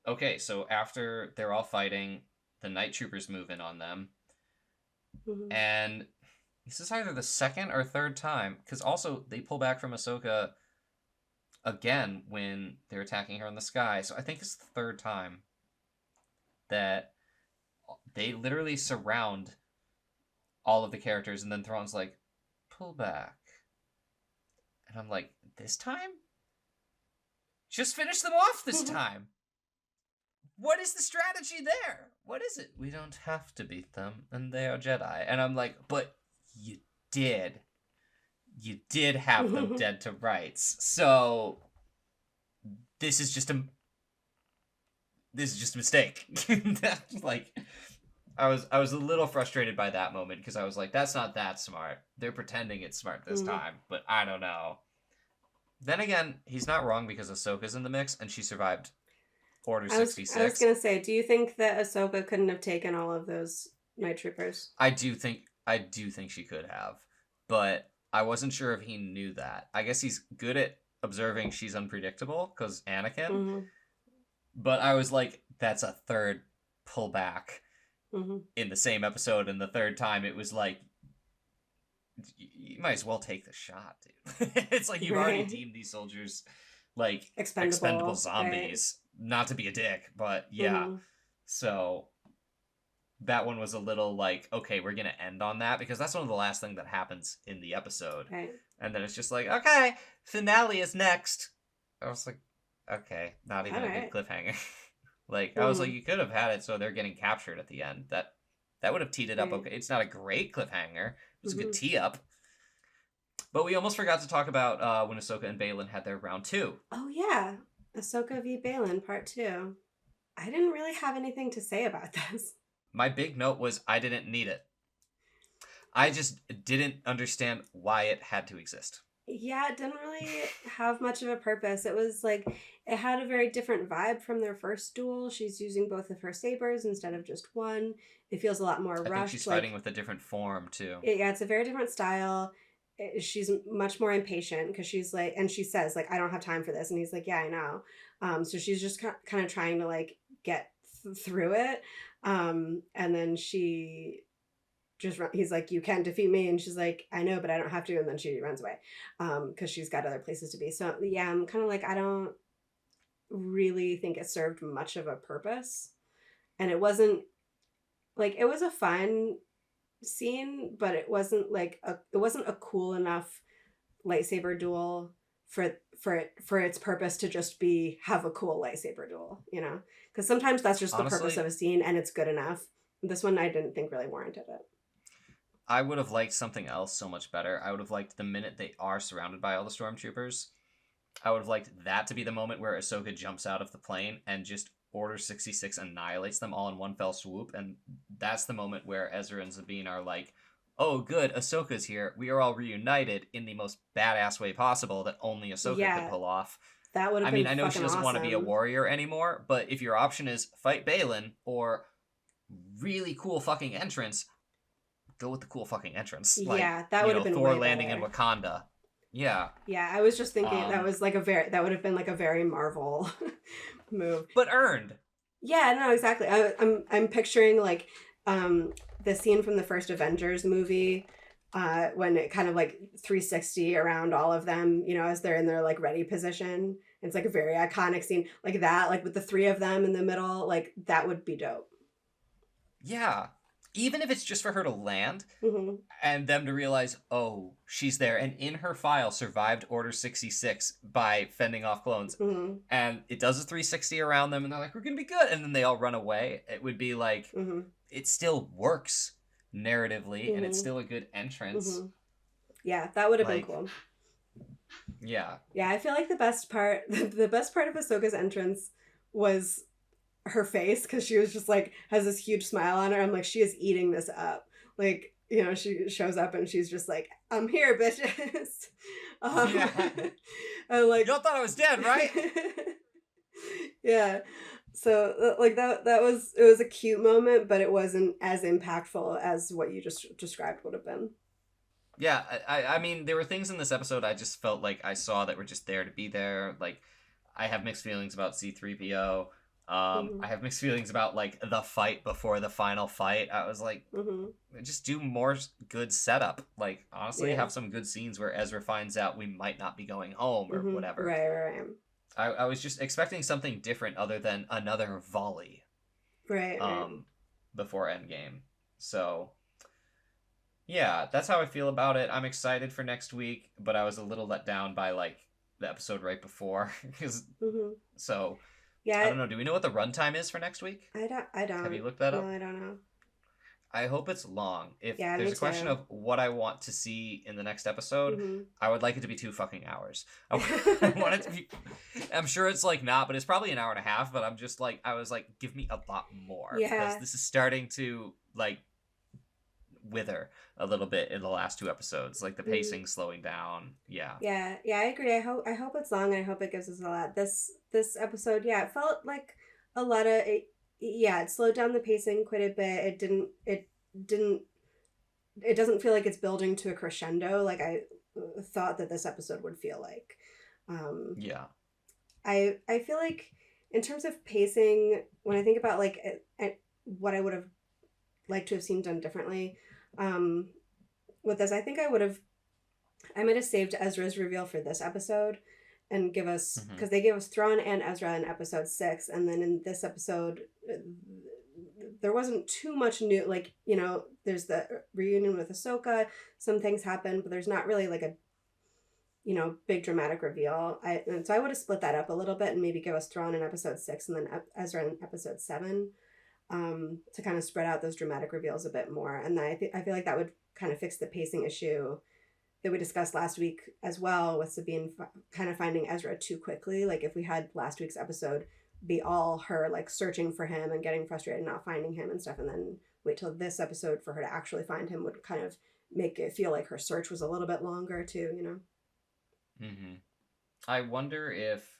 Okay, so after they're all fighting, the night troopers move in on them. And this is either the second or third time, because also they pull back from Ahsoka again when they're attacking her in the sky. So I think it's the third time that they literally surround all of the characters, and then Thrawn's like, pull back. And I'm like, this time? Just finish them off this time. What is the strategy there? What is it? We don't have to beat them, and they are Jedi. And I'm like, but you did. You did have them dead to rights. So this is just a mistake. Like, I was a little frustrated by that moment, because I was like, that's not that smart. They're pretending it's smart this time, but I don't know. Then again, he's not wrong, because Ahsoka's in the mix and she survived Order 66. I was gonna say, do you think that Ahsoka couldn't have taken all of those night troopers? I do think she could have, but I wasn't sure if he knew that. I guess he's good at observing she's unpredictable, because Anakin. But I was like, that's a third pullback in the same episode, and the third time it was like, you might as well take the shot, dude. It's like you've already deemed these soldiers like expendable zombies. Right. Not to be a dick, but yeah. So that one was a little like, okay, we're gonna end on that, because that's one of the last thing that happens in the episode. Right. And then it's just like, okay, finale is next. I was like, okay, not even a good cliffhanger. Like, I was like, you could have had it so they're getting captured at the end. That would have teed it up okay. It's not a great cliffhanger. It was a good tee up. But we almost forgot to talk about when Ahsoka and Balin had their round 2. Oh, yeah. Ahsoka v. Balin, part 2. I didn't really have anything to say about this. My big note was I didn't need it. I just didn't understand why it had to exist. Yeah, it didn't really have much of a purpose. It was like, it had a very different vibe from their first duel. She's using both of her sabers instead of just one. It feels a lot more rushed. I think she's fighting with a different form, too. Yeah, it's a very different style. She's much more impatient, because she's like, and she says, like, I don't have time for this. And he's like, yeah, I know. So she's just kind of trying to, like, get through it. And then she he's like, you can't defeat me, and she's like, I know, but I don't have to, and then she runs away because she's got other places to be. So yeah, I'm kind of like, I don't really think it served much of a purpose, and it wasn't like, it was a fun scene, but it wasn't a cool enough lightsaber duel for its purpose to just be have a cool lightsaber duel, you know, because sometimes that's just the Honestly, purpose of a scene and it's good enough. This one I didn't think really warranted it. I would have liked something else so much better. I would have liked the minute they are surrounded by all the stormtroopers, I would have liked that to be the moment where Ahsoka jumps out of the plane and just Order 66 annihilates them all in one fell swoop, and that's the moment where Ezra and Sabine are like, oh good, Ahsoka's here, we are all reunited in the most badass way possible that only Ahsoka could pull off. That would have been I know she doesn't want to be a warrior anymore, but if your option is fight Balin or really cool fucking entrance, go with the cool fucking entrance. Yeah, that would have been Thor way landing better. in Wakanda. Yeah. Yeah, I was just thinking that would have been like a very Marvel move. But earned. Yeah, no, exactly. I'm picturing like the scene from the first Avengers movie when it kind of like 360 around all of them, you know, as they're in their like ready position. It's like a very iconic scene like that, like with the three of them in the middle, like that would be dope. Yeah. Even if it's just for her to land mm-hmm. and them to realize, oh, she's there. And in her file survived Order 66 by fending off clones. Mm-hmm. And it does a 360 around them and they're like, we're going to be good. And then they all run away. It would be like, mm-hmm. it still works narratively and it's still a good entrance. Mm-hmm. Yeah, that would have been cool. Yeah. Yeah, I feel like the best part of Ahsoka's entrance was her face, because she was just like has this huge smile on her. I'm like, she is eating this up. Like, you know, she shows up and she's just like, I'm here, bitches. Yeah. And like, you all thought I was dead, right? Yeah. So like it was a cute moment, but it wasn't as impactful as what you just described would have been. Yeah, I mean, there were things in this episode I just felt like I saw that were just there to be there. Like, I have mixed feelings about C-3PO. I have mixed feelings about like the fight before the final fight. I was like, just do more good setup. Like, honestly, have some good scenes where Ezra finds out we might not be going home or whatever. Right. I was just expecting something different other than another volley. Right. Before Endgame. So, yeah, that's how I feel about it. I'm excited for next week, but I was a little let down by like the episode right before. So. Yeah, I don't know. Do we know what the runtime is for next week? I don't. Have you looked that up? No, I don't know. I hope it's long. If Yeah, there's me a question too. of what I want to see in the next episode, I would like it to be 2 fucking hours. I want it to be. I'm sure it's like not, but it's probably an hour and a half. But I'm just like, I was like, give me a lot more, because this is starting to like wither a little bit in the last 2 episodes. Like the pacing slowing down. Yeah, I agree. I hope it's long, and I hope it gives us a lot. This episode, it felt like a lot of it. Yeah, it slowed down the pacing quite a bit. It doesn't feel like it's building to a crescendo like I thought that this episode would feel like. I feel like in terms of pacing, when I think about like what I would have liked to have seen done differently with this, I think I might have saved Ezra's reveal for this episode and give us, because they gave us Thrawn and Ezra in episode 6, and then in this episode there wasn't too much new. Like, you know, there's the reunion with Ahsoka, some things happen, but there's not really like a, you know, big dramatic reveal. And so I would have split that up a little bit and maybe give us Thrawn in episode 6 and then Ezra in episode 7, to kind of spread out those dramatic reveals a bit more. And I feel like that would kind of fix the pacing issue that we discussed last week as well, with Sabine kind of finding Ezra too quickly. Like, if we had last week's episode be all her like searching for him and getting frustrated not finding him and stuff, and then wait till this episode for her to actually find him, would kind of make it feel like her search was a little bit longer too, you know? I wonder if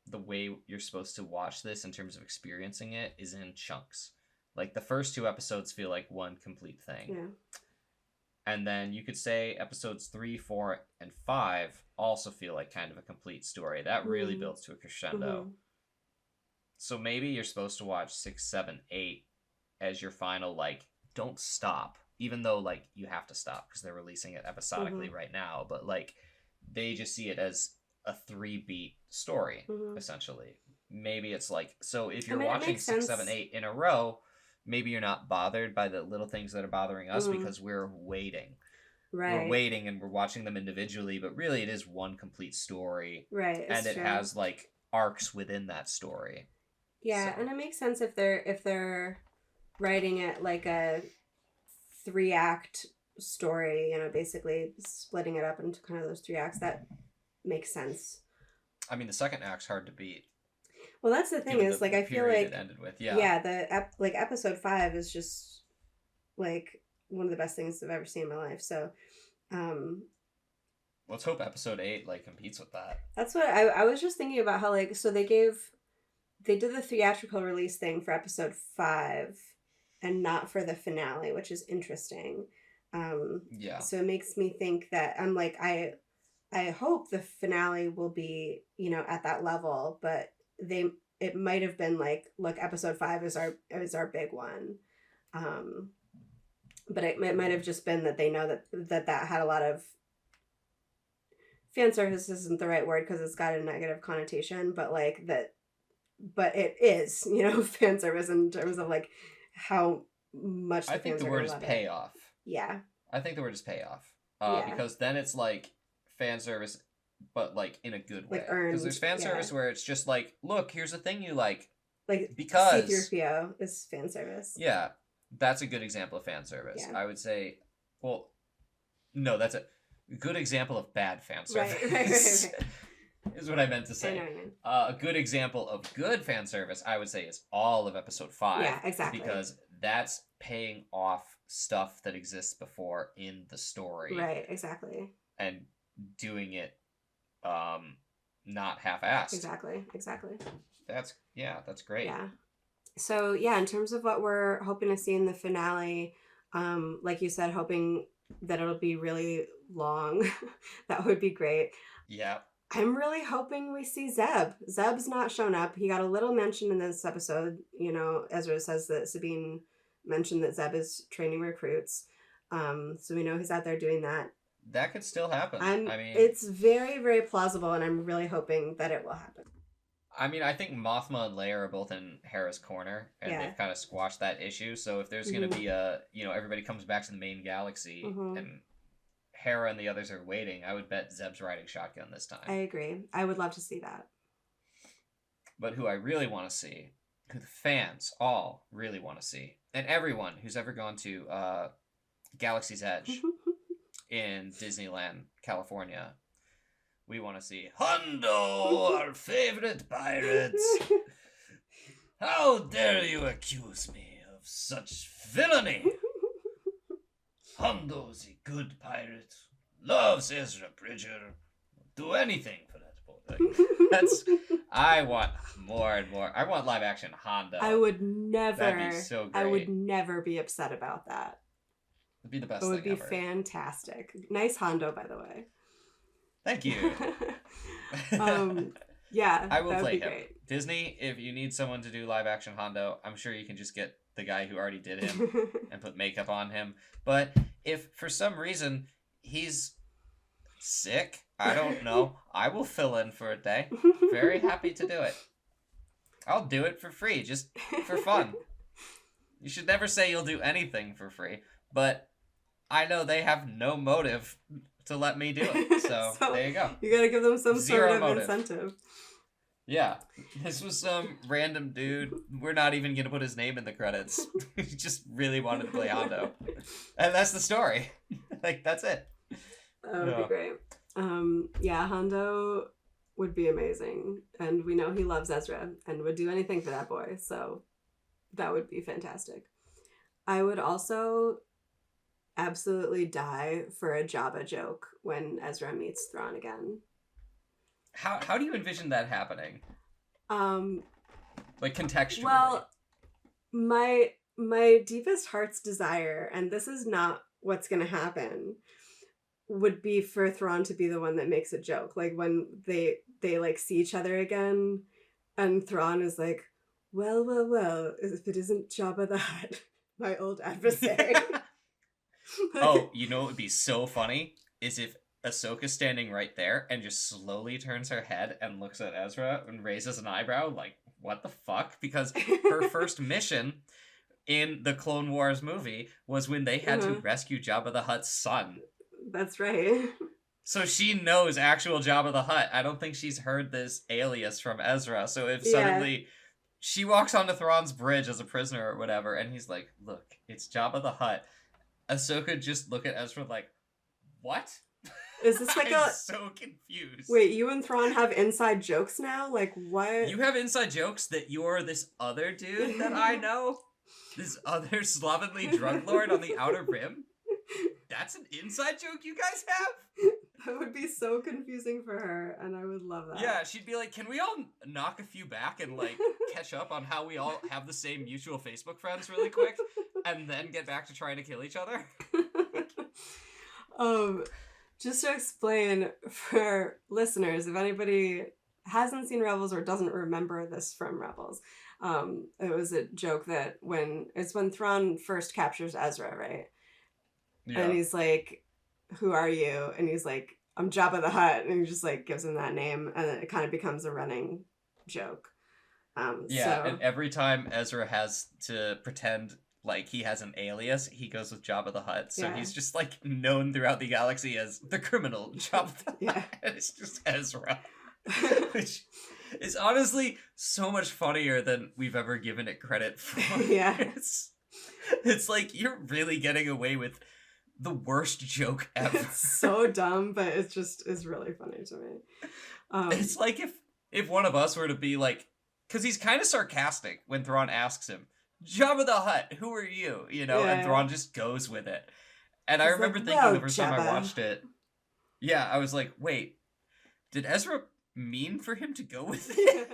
the way you're supposed to watch this in terms of experiencing it is in chunks. Like, the first 2 episodes feel like one complete thing. Yeah. And then you could say episodes 3, 4, and 5 also feel like kind of a complete story. That really builds to a crescendo. So maybe you're supposed to watch 6, 7, 8 as your final, like, don't stop. even though like you have to stop because they're releasing it episodically right now, but like they just see it as a 3-beat story essentially. Maybe it's like, so if you're watching 6, 7, 8 in a row, maybe you're not bothered by the little things that are bothering us because we're waiting. Right. We're waiting and we're watching them individually, but really it is one complete story. Right. And it true. has like arcs within that story. Yeah, So. and it makes sense if they're writing it like a 3-act story, you know, basically splitting it up into kind of those 3 acts. That makes sense. I mean, the second act's hard to beat. Well, that's the thing is, like, I feel like it ended with, like episode 5 is just like one of the best things I've ever seen in my life. So, let's hope episode 8 like competes with that. That's what I was just thinking about, how like, so they did the theatrical release thing for episode 5 and not for the finale, which is interesting. So it makes me think that I'm like, I hope the finale will be, you know, at that level, but it might have been like, look, episode 5 is our big one. But it might have just been that they know that had a lot of fan service isn't the right word because it's got a negative connotation, but like that, but it is, you know, fan service in terms of like how much I think the word is payoff. Yeah. I think the word is payoff. Yeah. Because then it's like fan service, but like in a good way. Like earned. Because there's fan service where it's just like, look, here's a thing you like. Like because C-3PO is fan service. Yeah, that's a good example of fan service. Yeah. I would say, well, no, that's a good example of bad fan service. Right. Is what I meant to say. I know what you mean. A good example of good fan service, I would say, is all of episode 5. Yeah, exactly. Because that's paying off stuff that exists before in the story. Right, exactly. And doing it not half-assed. Exactly. That's great. Yeah. So, yeah, in terms of what we're hoping to see in the finale, like you said, hoping that it'll be really long. That would be great. Yeah. I'm really hoping we see Zeb. Zeb's not shown up. He got a little mention in this episode. You know, Ezra says that Sabine mentioned that Zeb is training recruits. So we know he's out there doing that. That could still happen. I mean, it's very, very plausible, and I'm really hoping that it will happen. I mean, I think Mothma and Leia are both in Hera's corner, and they've kind of squashed that issue. So if there's going to be everybody comes back to the main galaxy, and Hera and the others are waiting, I would bet Zeb's riding shotgun this time. I agree. I would love to see that. But who I really want to see, who the fans all really want to see, and everyone who's ever gone to Galaxy's Edge in Disneyland, California, we want to see Hondo, our favorite pirates. How dare you accuse me of such villainy? Hondo's a good pirate, loves Ezra Bridger, do anything for that boy. I want more and more. I want live action Hondo. I would never. That'd be so great. I would never be upset about that. It'd be the best thing ever. It would be ever. Fantastic. Nice Hondo, by the way. Thank you. Yeah, I will that would play be him. Great. Disney, if you need someone to do live action Hondo, I'm sure you can just get the guy who already did him and put makeup on him. But if for some reason he's sick, I don't know, I will fill in for a day. Very happy to do it. I'll do it for free, just for fun. You should never say you'll do anything for free, but I know they have no motive to let me do it. So there you go. You gotta give them some Zero sort of motive. Incentive. Yeah, this was some random dude. We're not even gonna put his name in the credits. He just really wanted to play Hondo, and that's the story. Like, that's it. That would be great. Yeah, Hondo would be amazing, and we know he loves Ezra and would do anything for that boy. So that would be fantastic. I would also absolutely die for a Jabba joke when Ezra meets Thrawn again. How do you envision that happening? Like, contextually. Well, my deepest heart's desire, and this is not what's gonna happen, would be for Thrawn to be the one that makes a joke. Like when they like see each other again, and Thrawn is like, well, if it isn't Jabba the Hutt, my old adversary. Oh, you know what would be so funny? Is if Ahsoka's standing right there and just slowly turns her head and looks at Ezra and raises an eyebrow, like, what the fuck? Because her first mission in the Clone Wars movie was when they had to rescue Jabba the Hutt's son. That's right. So she knows actual Jabba the Hutt. I don't think she's heard this alias from Ezra. So if suddenly she walks onto Thrawn's bridge as a prisoner or whatever, and he's like, look, it's Jabba the Hutt, Ahsoka just look at Ezra like, what? Is this like I'm so confused. Wait, you and Thrawn have inside jokes now? Like, what? You have inside jokes that you're this other dude that I know? This other slovenly drug lord on the Outer Rim? That's an inside joke you guys have? That would be so confusing for her, and I would love that. Yeah, she'd be like, can we all knock a few back and, like, catch up on how we all have the same mutual Facebook friends really quick, and then get back to trying to kill each other? Just to explain for listeners, if anybody hasn't seen Rebels or doesn't remember this from Rebels, it was a joke that when Thrawn first captures Ezra, right? Yeah. And he's like, who are you? And he's like, I'm Jabba the Hutt. And he just like gives him that name, and then it kind of becomes a running joke. And every time Ezra has to pretend like he has an alias, he goes with Jabba the Hutt. So he's just like known throughout the galaxy as the criminal Jabba the Hutt. And it's just Ezra. Which is honestly so much funnier than we've ever given it credit for. Yeah. It's like you're really getting away with the worst joke ever. It's so dumb, but it just is really funny to me. It's like if one of us were to be like, because he's kind of sarcastic when Thrawn asks him, Jabba the Hutt, who are you? You know, and Thrawn just goes with it. And I remember thinking the first time I watched it, I was like, wait, did Ezra mean for him to go with it?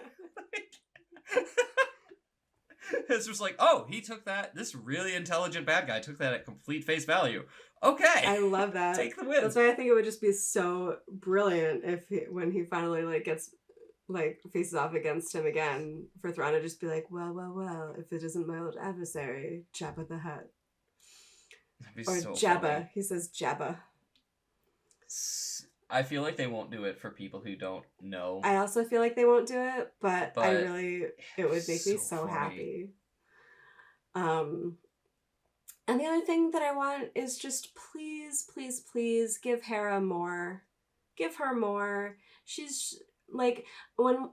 Ezra's like, oh, he took that, this really intelligent bad guy took that at complete face value. Okay. I love that. Take the win. That's why I think it would just be so brilliant when he finally like gets like faces off against him again, for Thrawn to just be like, well, if it isn't my old adversary, Jabba the Hutt. Or so Jabba. Funny. He says Jabba. I feel like they won't do it for people who don't know. I also feel like they won't do it, but it would make me so happy. And the other thing that I want is just please give Hera more. Give her more. She's like, when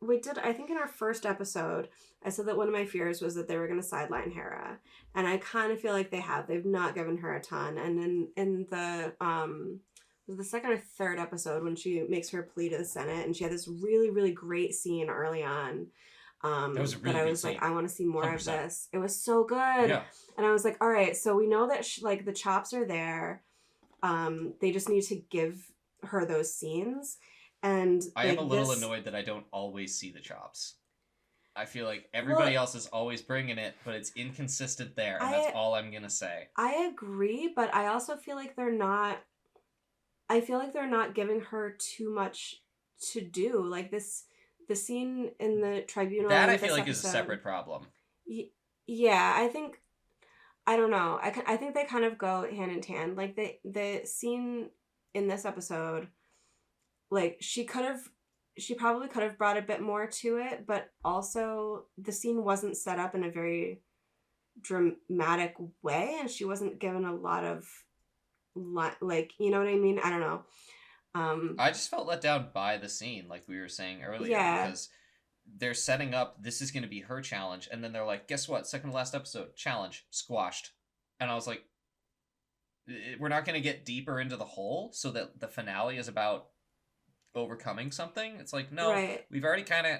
we did, I think in our first episode, I said that one of my fears was that they were going to sideline Hera. And I kind of feel like they have. They've not given her a ton. And in the second or third episode when she makes her plea to the Senate, and she had this really, really great scene early on. That was a really I was scene. like, I want to see more 100%. of this. It was so good. Yeah. And I was like, all right, so we know that like the chops are there. They just need to give her those scenes. And I am a little annoyed that I don't always see the chops. I feel like everybody else is always bringing it, but it's inconsistent there, and that's all I'm gonna say. I agree, but I also feel like they're not. I feel like they're not giving her too much to do. Like the scene in the tribunal. That I feel like is a separate problem. Yeah, I think. I don't know. I think they kind of go hand in hand. Like the scene in this episode, like she probably could have brought a bit more to it, but also the scene wasn't set up in a very dramatic way, and she wasn't given a lot of like, you know what I mean? I don't know. I just felt let down by the scene, like we were saying earlier, because they're setting up this is going to be her challenge, and then they're like, guess what? Second to last episode, challenge squashed, and I was like, we're not going to get deeper into the hole so that the finale is about overcoming something. It's like, no, we've already kind of,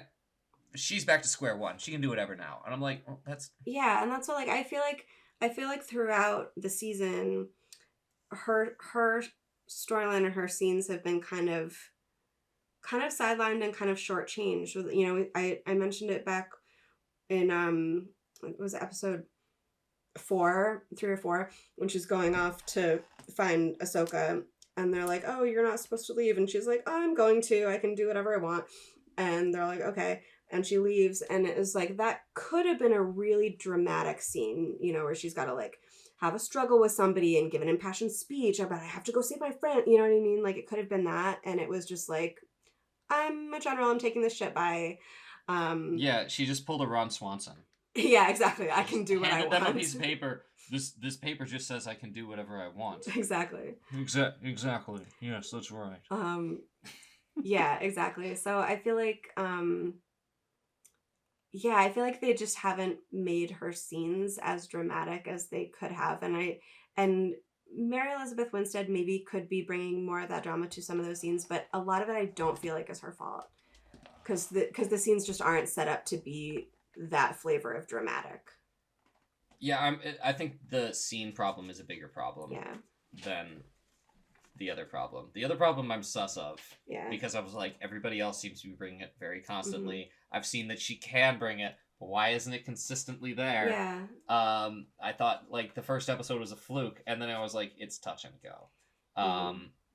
she's back to square one. She can do whatever now. And I'm like, well, that's... Yeah, and that's what, like, I feel like throughout the season, her storyline and her scenes have been kind of sidelined and kind of shortchanged. You know, I mentioned it back in, it was episode 3 or 4, when she's going off to find Ahsoka. And they're like, oh, you're not supposed to leave. And she's like, oh, I'm going to. I can do whatever I want. And they're like, okay. And she leaves. And it was like, that could have been a really dramatic scene, you know, where she's got to like have a struggle with somebody and give an impassioned speech about, I have to go save my friend. You know what I mean? Like, it could have been that. And it was just like, I'm a general, I'm taking this shit by. Yeah, she just pulled a Ron Swanson. Yeah, exactly. I can do what I Handed want. them a piece of paper. This paper just says I can do whatever I want. Exactly. Exactly. Yes, that's right. Yeah, exactly. So I feel like, yeah, I feel like they just haven't made her scenes as dramatic as they could have. And Mary Elizabeth Winstead maybe could be bringing more of that drama to some of those scenes, but a lot of it I don't feel like is her fault. Because the scenes just aren't set up to be that flavor of dramatic. Yeah, I think the scene problem is a bigger problem than the other problem. The other problem I'm sus of. Yeah. Because I was like, everybody else seems to be bringing it very constantly. Mm-hmm. I've seen that she can bring it, but why isn't it consistently there? Yeah. I thought, like, the first episode was a fluke, and then I was like, it's touch and go.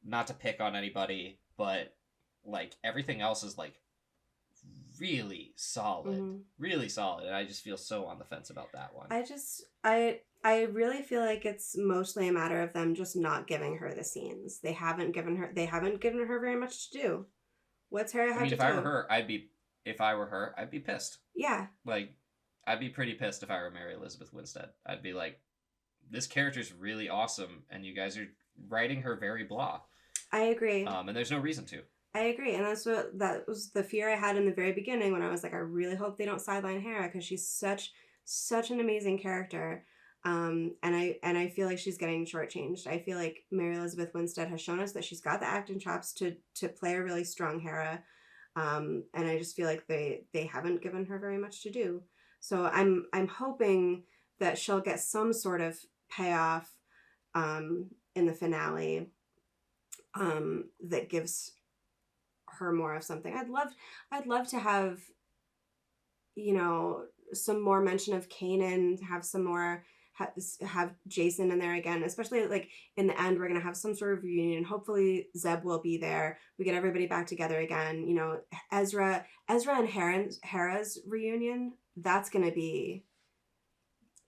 Not to pick on anybody, but, like, everything else is, like, really solid. Really solid, and I just feel so on the fence about that one. I really feel like it's mostly a matter of them just not giving her the scenes. They haven't given her very much to do. What's Hera have to do? If I were her, I'd be pissed. Yeah. Like, I'd be pretty pissed if I were Mary Elizabeth Winstead. I'd be like, this character's really awesome, and you guys are writing her very blah. I agree. And there's no reason to. I agree, and that was the fear I had in the very beginning when I was like, I really hope they don't sideline Hera because she's such an amazing character. And I feel like she's getting shortchanged. I feel like Mary Elizabeth Winstead has shown us that she's got the acting chops to play a really strong Hera. And I just feel like they haven't given her very much to do. So I'm hoping that she'll get some sort of payoff in the finale that gives her more of something. I'd love to have, you know, some more mention of Kanan, have some more have Jason in there again, especially like in the end we're gonna have some sort of reunion. Hopefully Zeb will be there. We get everybody back together again. You know, Ezra and Hera's reunion. That's gonna be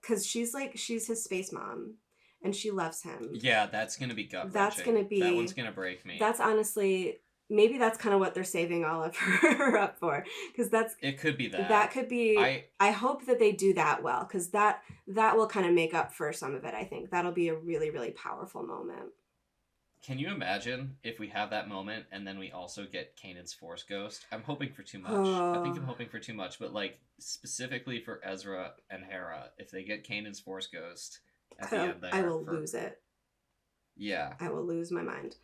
because she's his space mom and she loves him. Yeah, that's gonna be gut-wrenching. That one's gonna break me. That's honestly. Maybe that's kind of what they're saving all of her up for, because it could be that. That could be. I hope that they do that well, because that will kind of make up for some of it. I think that'll be a really, really powerful moment. Can you imagine if we have that moment and then we also get Kanan's Force Ghost? I'm hoping for too much. I think I'm hoping for too much, but like specifically for Ezra and Hera, if they get Kanan's Force Ghost at the end there, I will lose it. Yeah, I will lose my mind.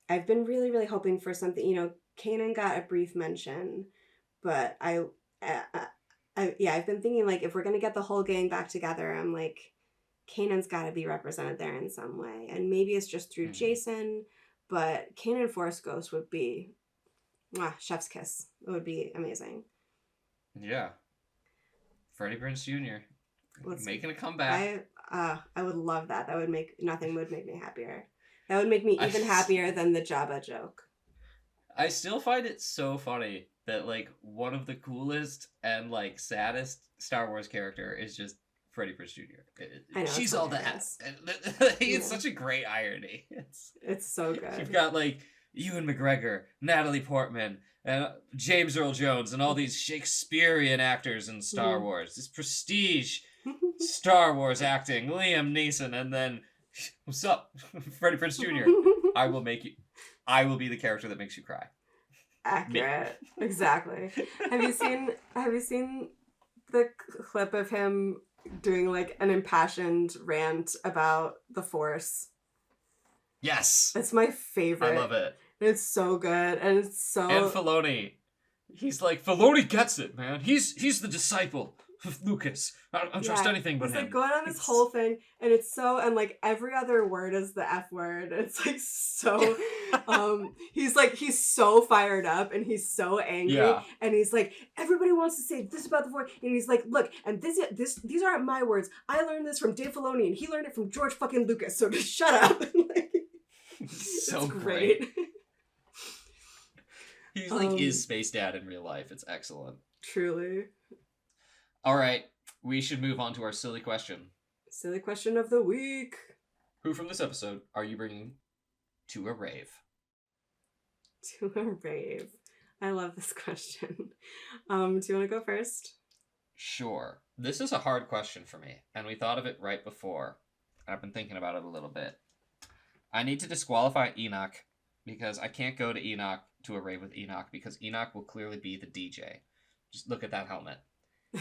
I've been really, really hoping for something. You know, Kanan got a brief mention, but I've been thinking like if we're gonna get the whole gang back together, I'm like, Kanan's got to be represented there in some way, and maybe it's just through Jason, but Kanan Force Ghost would be, chef's kiss. It would be amazing. Yeah, Freddie Prinze Jr. making a comeback. I would love that. Nothing would make me happier. That would make me even happier than the Jabba joke. I still find it so funny that, like, one of the coolest and, like, saddest Star Wars character is just Freddie Prinze Jr. I know, she's all that. It's such a great irony. It's so good. You've got, like, Ewan McGregor, Natalie Portman, and James Earl Jones, and all these Shakespearean actors in Star Wars. This prestige Star Wars acting. Liam Neeson, and then... What's up, Freddie Prinze Jr.? I will be the character that makes you cry. Accurate. Exactly. Have you seen the clip of him doing like an impassioned rant about the Force? Yes. It's my favorite. I love it. It's so good, and it's so. And Filoni. He's like, Filoni gets it, man. He's the disciple of Lucas. I don't trust anything but him. He's like going on this whole thing, and it's so, and like every other word is the F word. It's like so, he's so fired up and he's so angry, and he's like, everybody wants to say this about the Force, and he's like, look, and these aren't my words. I learned this from Dave Filoni, and he learned it from George fucking Lucas. So just shut up. So it's great. He's like his space dad in real life. It's excellent. Truly. All right, we should move on to our silly question. Silly question of the week. Who from this episode are you bringing to a rave? To a rave. I love this question. Do you want to go first? Sure. This is a hard question for me, and we thought of it right before. I've been thinking about it a little bit. I need to disqualify Enoch because I can't go to a rave with Enoch because Enoch will clearly be the DJ. Just look at that helmet.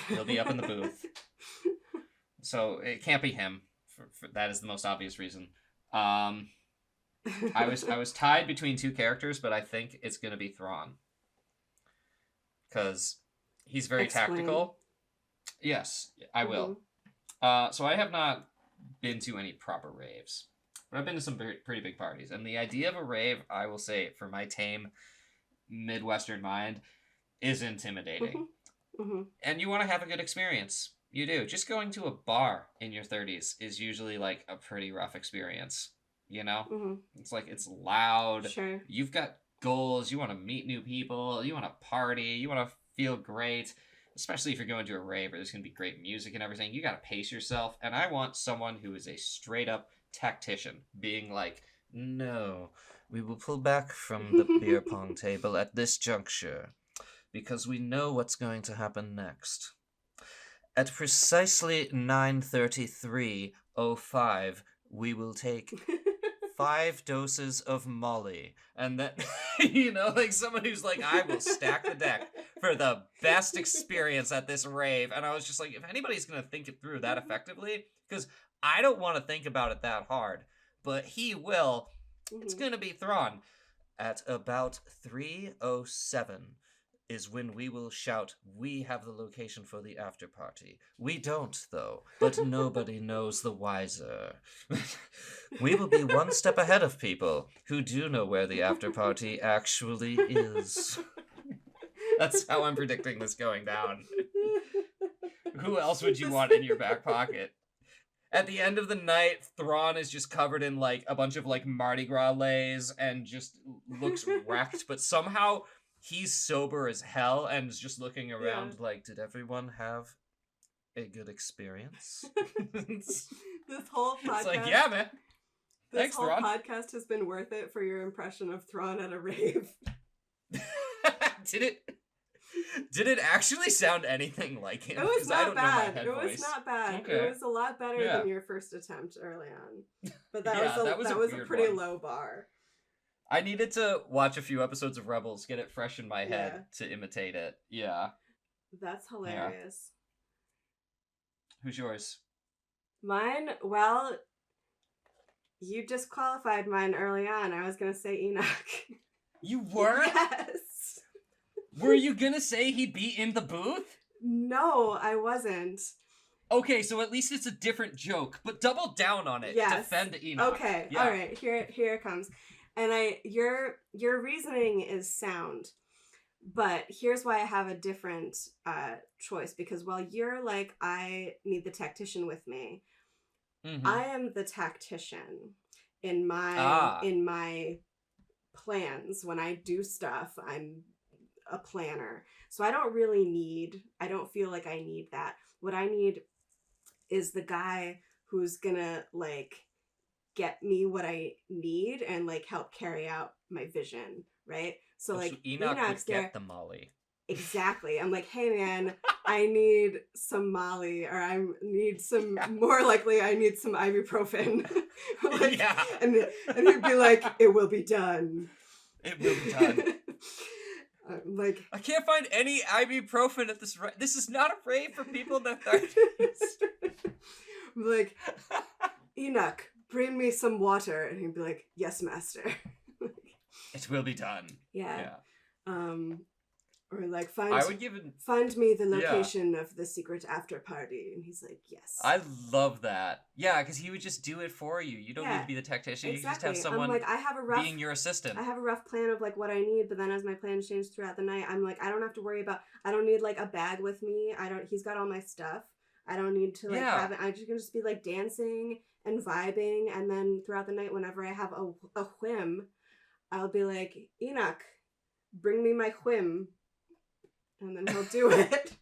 He'll be up in the booth. So it can't be him. That is the most obvious reason. I was tied between two characters, but I think it's going to be Thrawn. Because he's very tactical. Yes, I will. So I have not been to any proper raves. But I've been to some pretty big parties. And the idea of a rave, I will say, for my tame Midwestern mind, is intimidating. And you want to have a good experience. You do. Just going to a bar in your 30s is usually like a pretty rough experience. You know? It's like, it's loud. Sure. You've got goals. You want to meet new people. You want to party. You want to feel great. Especially if you're going to a rave where there's going to be great music and everything. You got to pace yourself. And I want someone who is a straight up tactician being like, no, we will pull back from the beer pong table at this juncture because we know what's going to happen next. At precisely 9:33:05, we will take 5 doses of Molly. And then, you know, like someone who's like, I will stack the deck for the best experience at this rave. And I was just like, if anybody's going to think it through that effectively, because I don't want to think about it that hard, but he will. It's going to be Thrawn. At about 3:07 is when we will shout, we have the location for the after party. We don't, though, but nobody knows the wiser. We will be one step ahead of people who do know where the after party actually is. That's how I'm predicting this going down. Who else would you want in your back pocket? At the end of the night, Thrawn is just covered in, like, a bunch of, like, Mardi Gras lays and just looks wrecked, but somehow he's sober as hell and is just looking around like, did everyone have a good experience? This whole podcast... It's like, yeah, man. This Thanks, whole Thrawn. podcast has been worth it for your impression of Thrawn at a rave. Did it actually sound anything like him? It was not bad. It was not bad. Okay. It was a lot better than your first attempt early on. But that was was a pretty one. low bar. I needed to watch a few episodes of Rebels, get it fresh in my head to imitate it. Yeah. That's hilarious. Yeah. Who's yours? Mine, well, you disqualified mine early on. I was going to say Enoch. You were? Yes. Were you going to say he'd be in the booth? No, I wasn't. Okay, so at least it's a different joke, but double down on it. Yes. Defend Enoch. Okay, yeah. All right, here it comes. And your reasoning is sound, but here's why I have a different choice. Because while you're like, I need the tactician with me, I am the tactician in my plans. When I do stuff, I'm a planner. So I don't feel like I need that. What I need is the guy who's gonna like get me what I need and like help carry out my vision, right? So like Enoch's would get the Molly. Exactly. I'm like, hey man, I need some Molly, or I need some more likely I need some ibuprofen. Like, and he'd be like, it will be done. It will be done. Like, I can't find any ibuprofen at this. This is not a rave for people in their 30s. Like, Enoch, bring me some water, and he'd be like, yes, master. It will be done. Yeah. Or like, find me the location of the secret after party, and he's like, yes. I love that. Yeah, because he would just do it for you. You don't need to be the tactician. Exactly. You just have someone like, being your assistant. I have a rough plan of like what I need, but then as my plans change throughout the night, I'm like, I don't have to worry about. I don't need like a bag with me. He's got all my stuff. I don't need to like have it. I can just be like dancing and vibing, and then throughout the night, whenever I have a whim, I'll be like, Enoch, bring me my whim. And then he'll do it.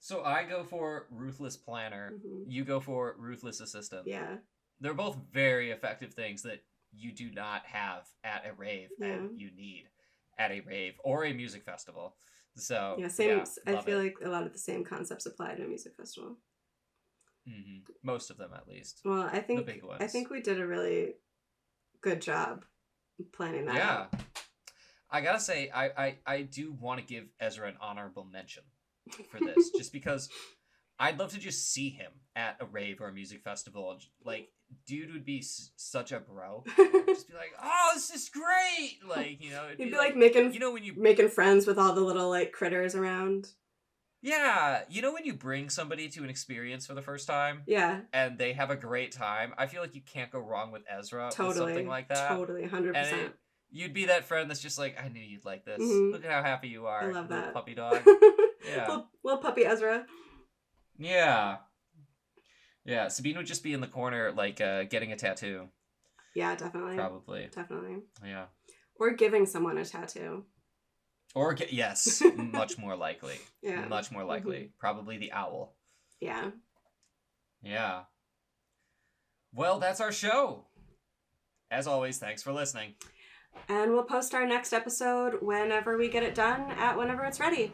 So I go for ruthless planner. Mhm. You go for ruthless assistant. Yeah. They're both very effective things that you do not have at a rave and you need at a rave or a music festival. So Yeah, same. I love feel it. like a lot of the same concepts apply to a music festival. Most of them, at least. Well, I think the big ones. I think we did a really good job planning that out. I gotta say, I do want to give Ezra an honorable mention for this, just because I'd love to just see him at a rave or a music festival. Like, dude would be such a bro. Just be like, oh, this is great! Like, you know, it'd You'd be be like making, you know, when you making friends with all the little like critters around. Yeah, you know when you bring somebody to an experience for the first time? Yeah. And they have a great time? I feel like you can't go wrong with Ezra with Totally. something like that. Totally, 100%. And you'd be that friend that's just like, I knew you'd like this. Mhm. Look at how happy you are. I love little that. puppy dog. Yeah. Little puppy Ezra. Yeah. Yeah, Sabine would just be in the corner, like, getting a tattoo. Yeah, definitely. Probably. Definitely. Yeah. Or giving someone a tattoo. Or, yes, much more likely. Yeah. Much more likely. Probably the owl. Yeah. Yeah. Well, that's our show. As always, thanks for listening. And we'll post our next episode whenever we get it done at whenever it's ready.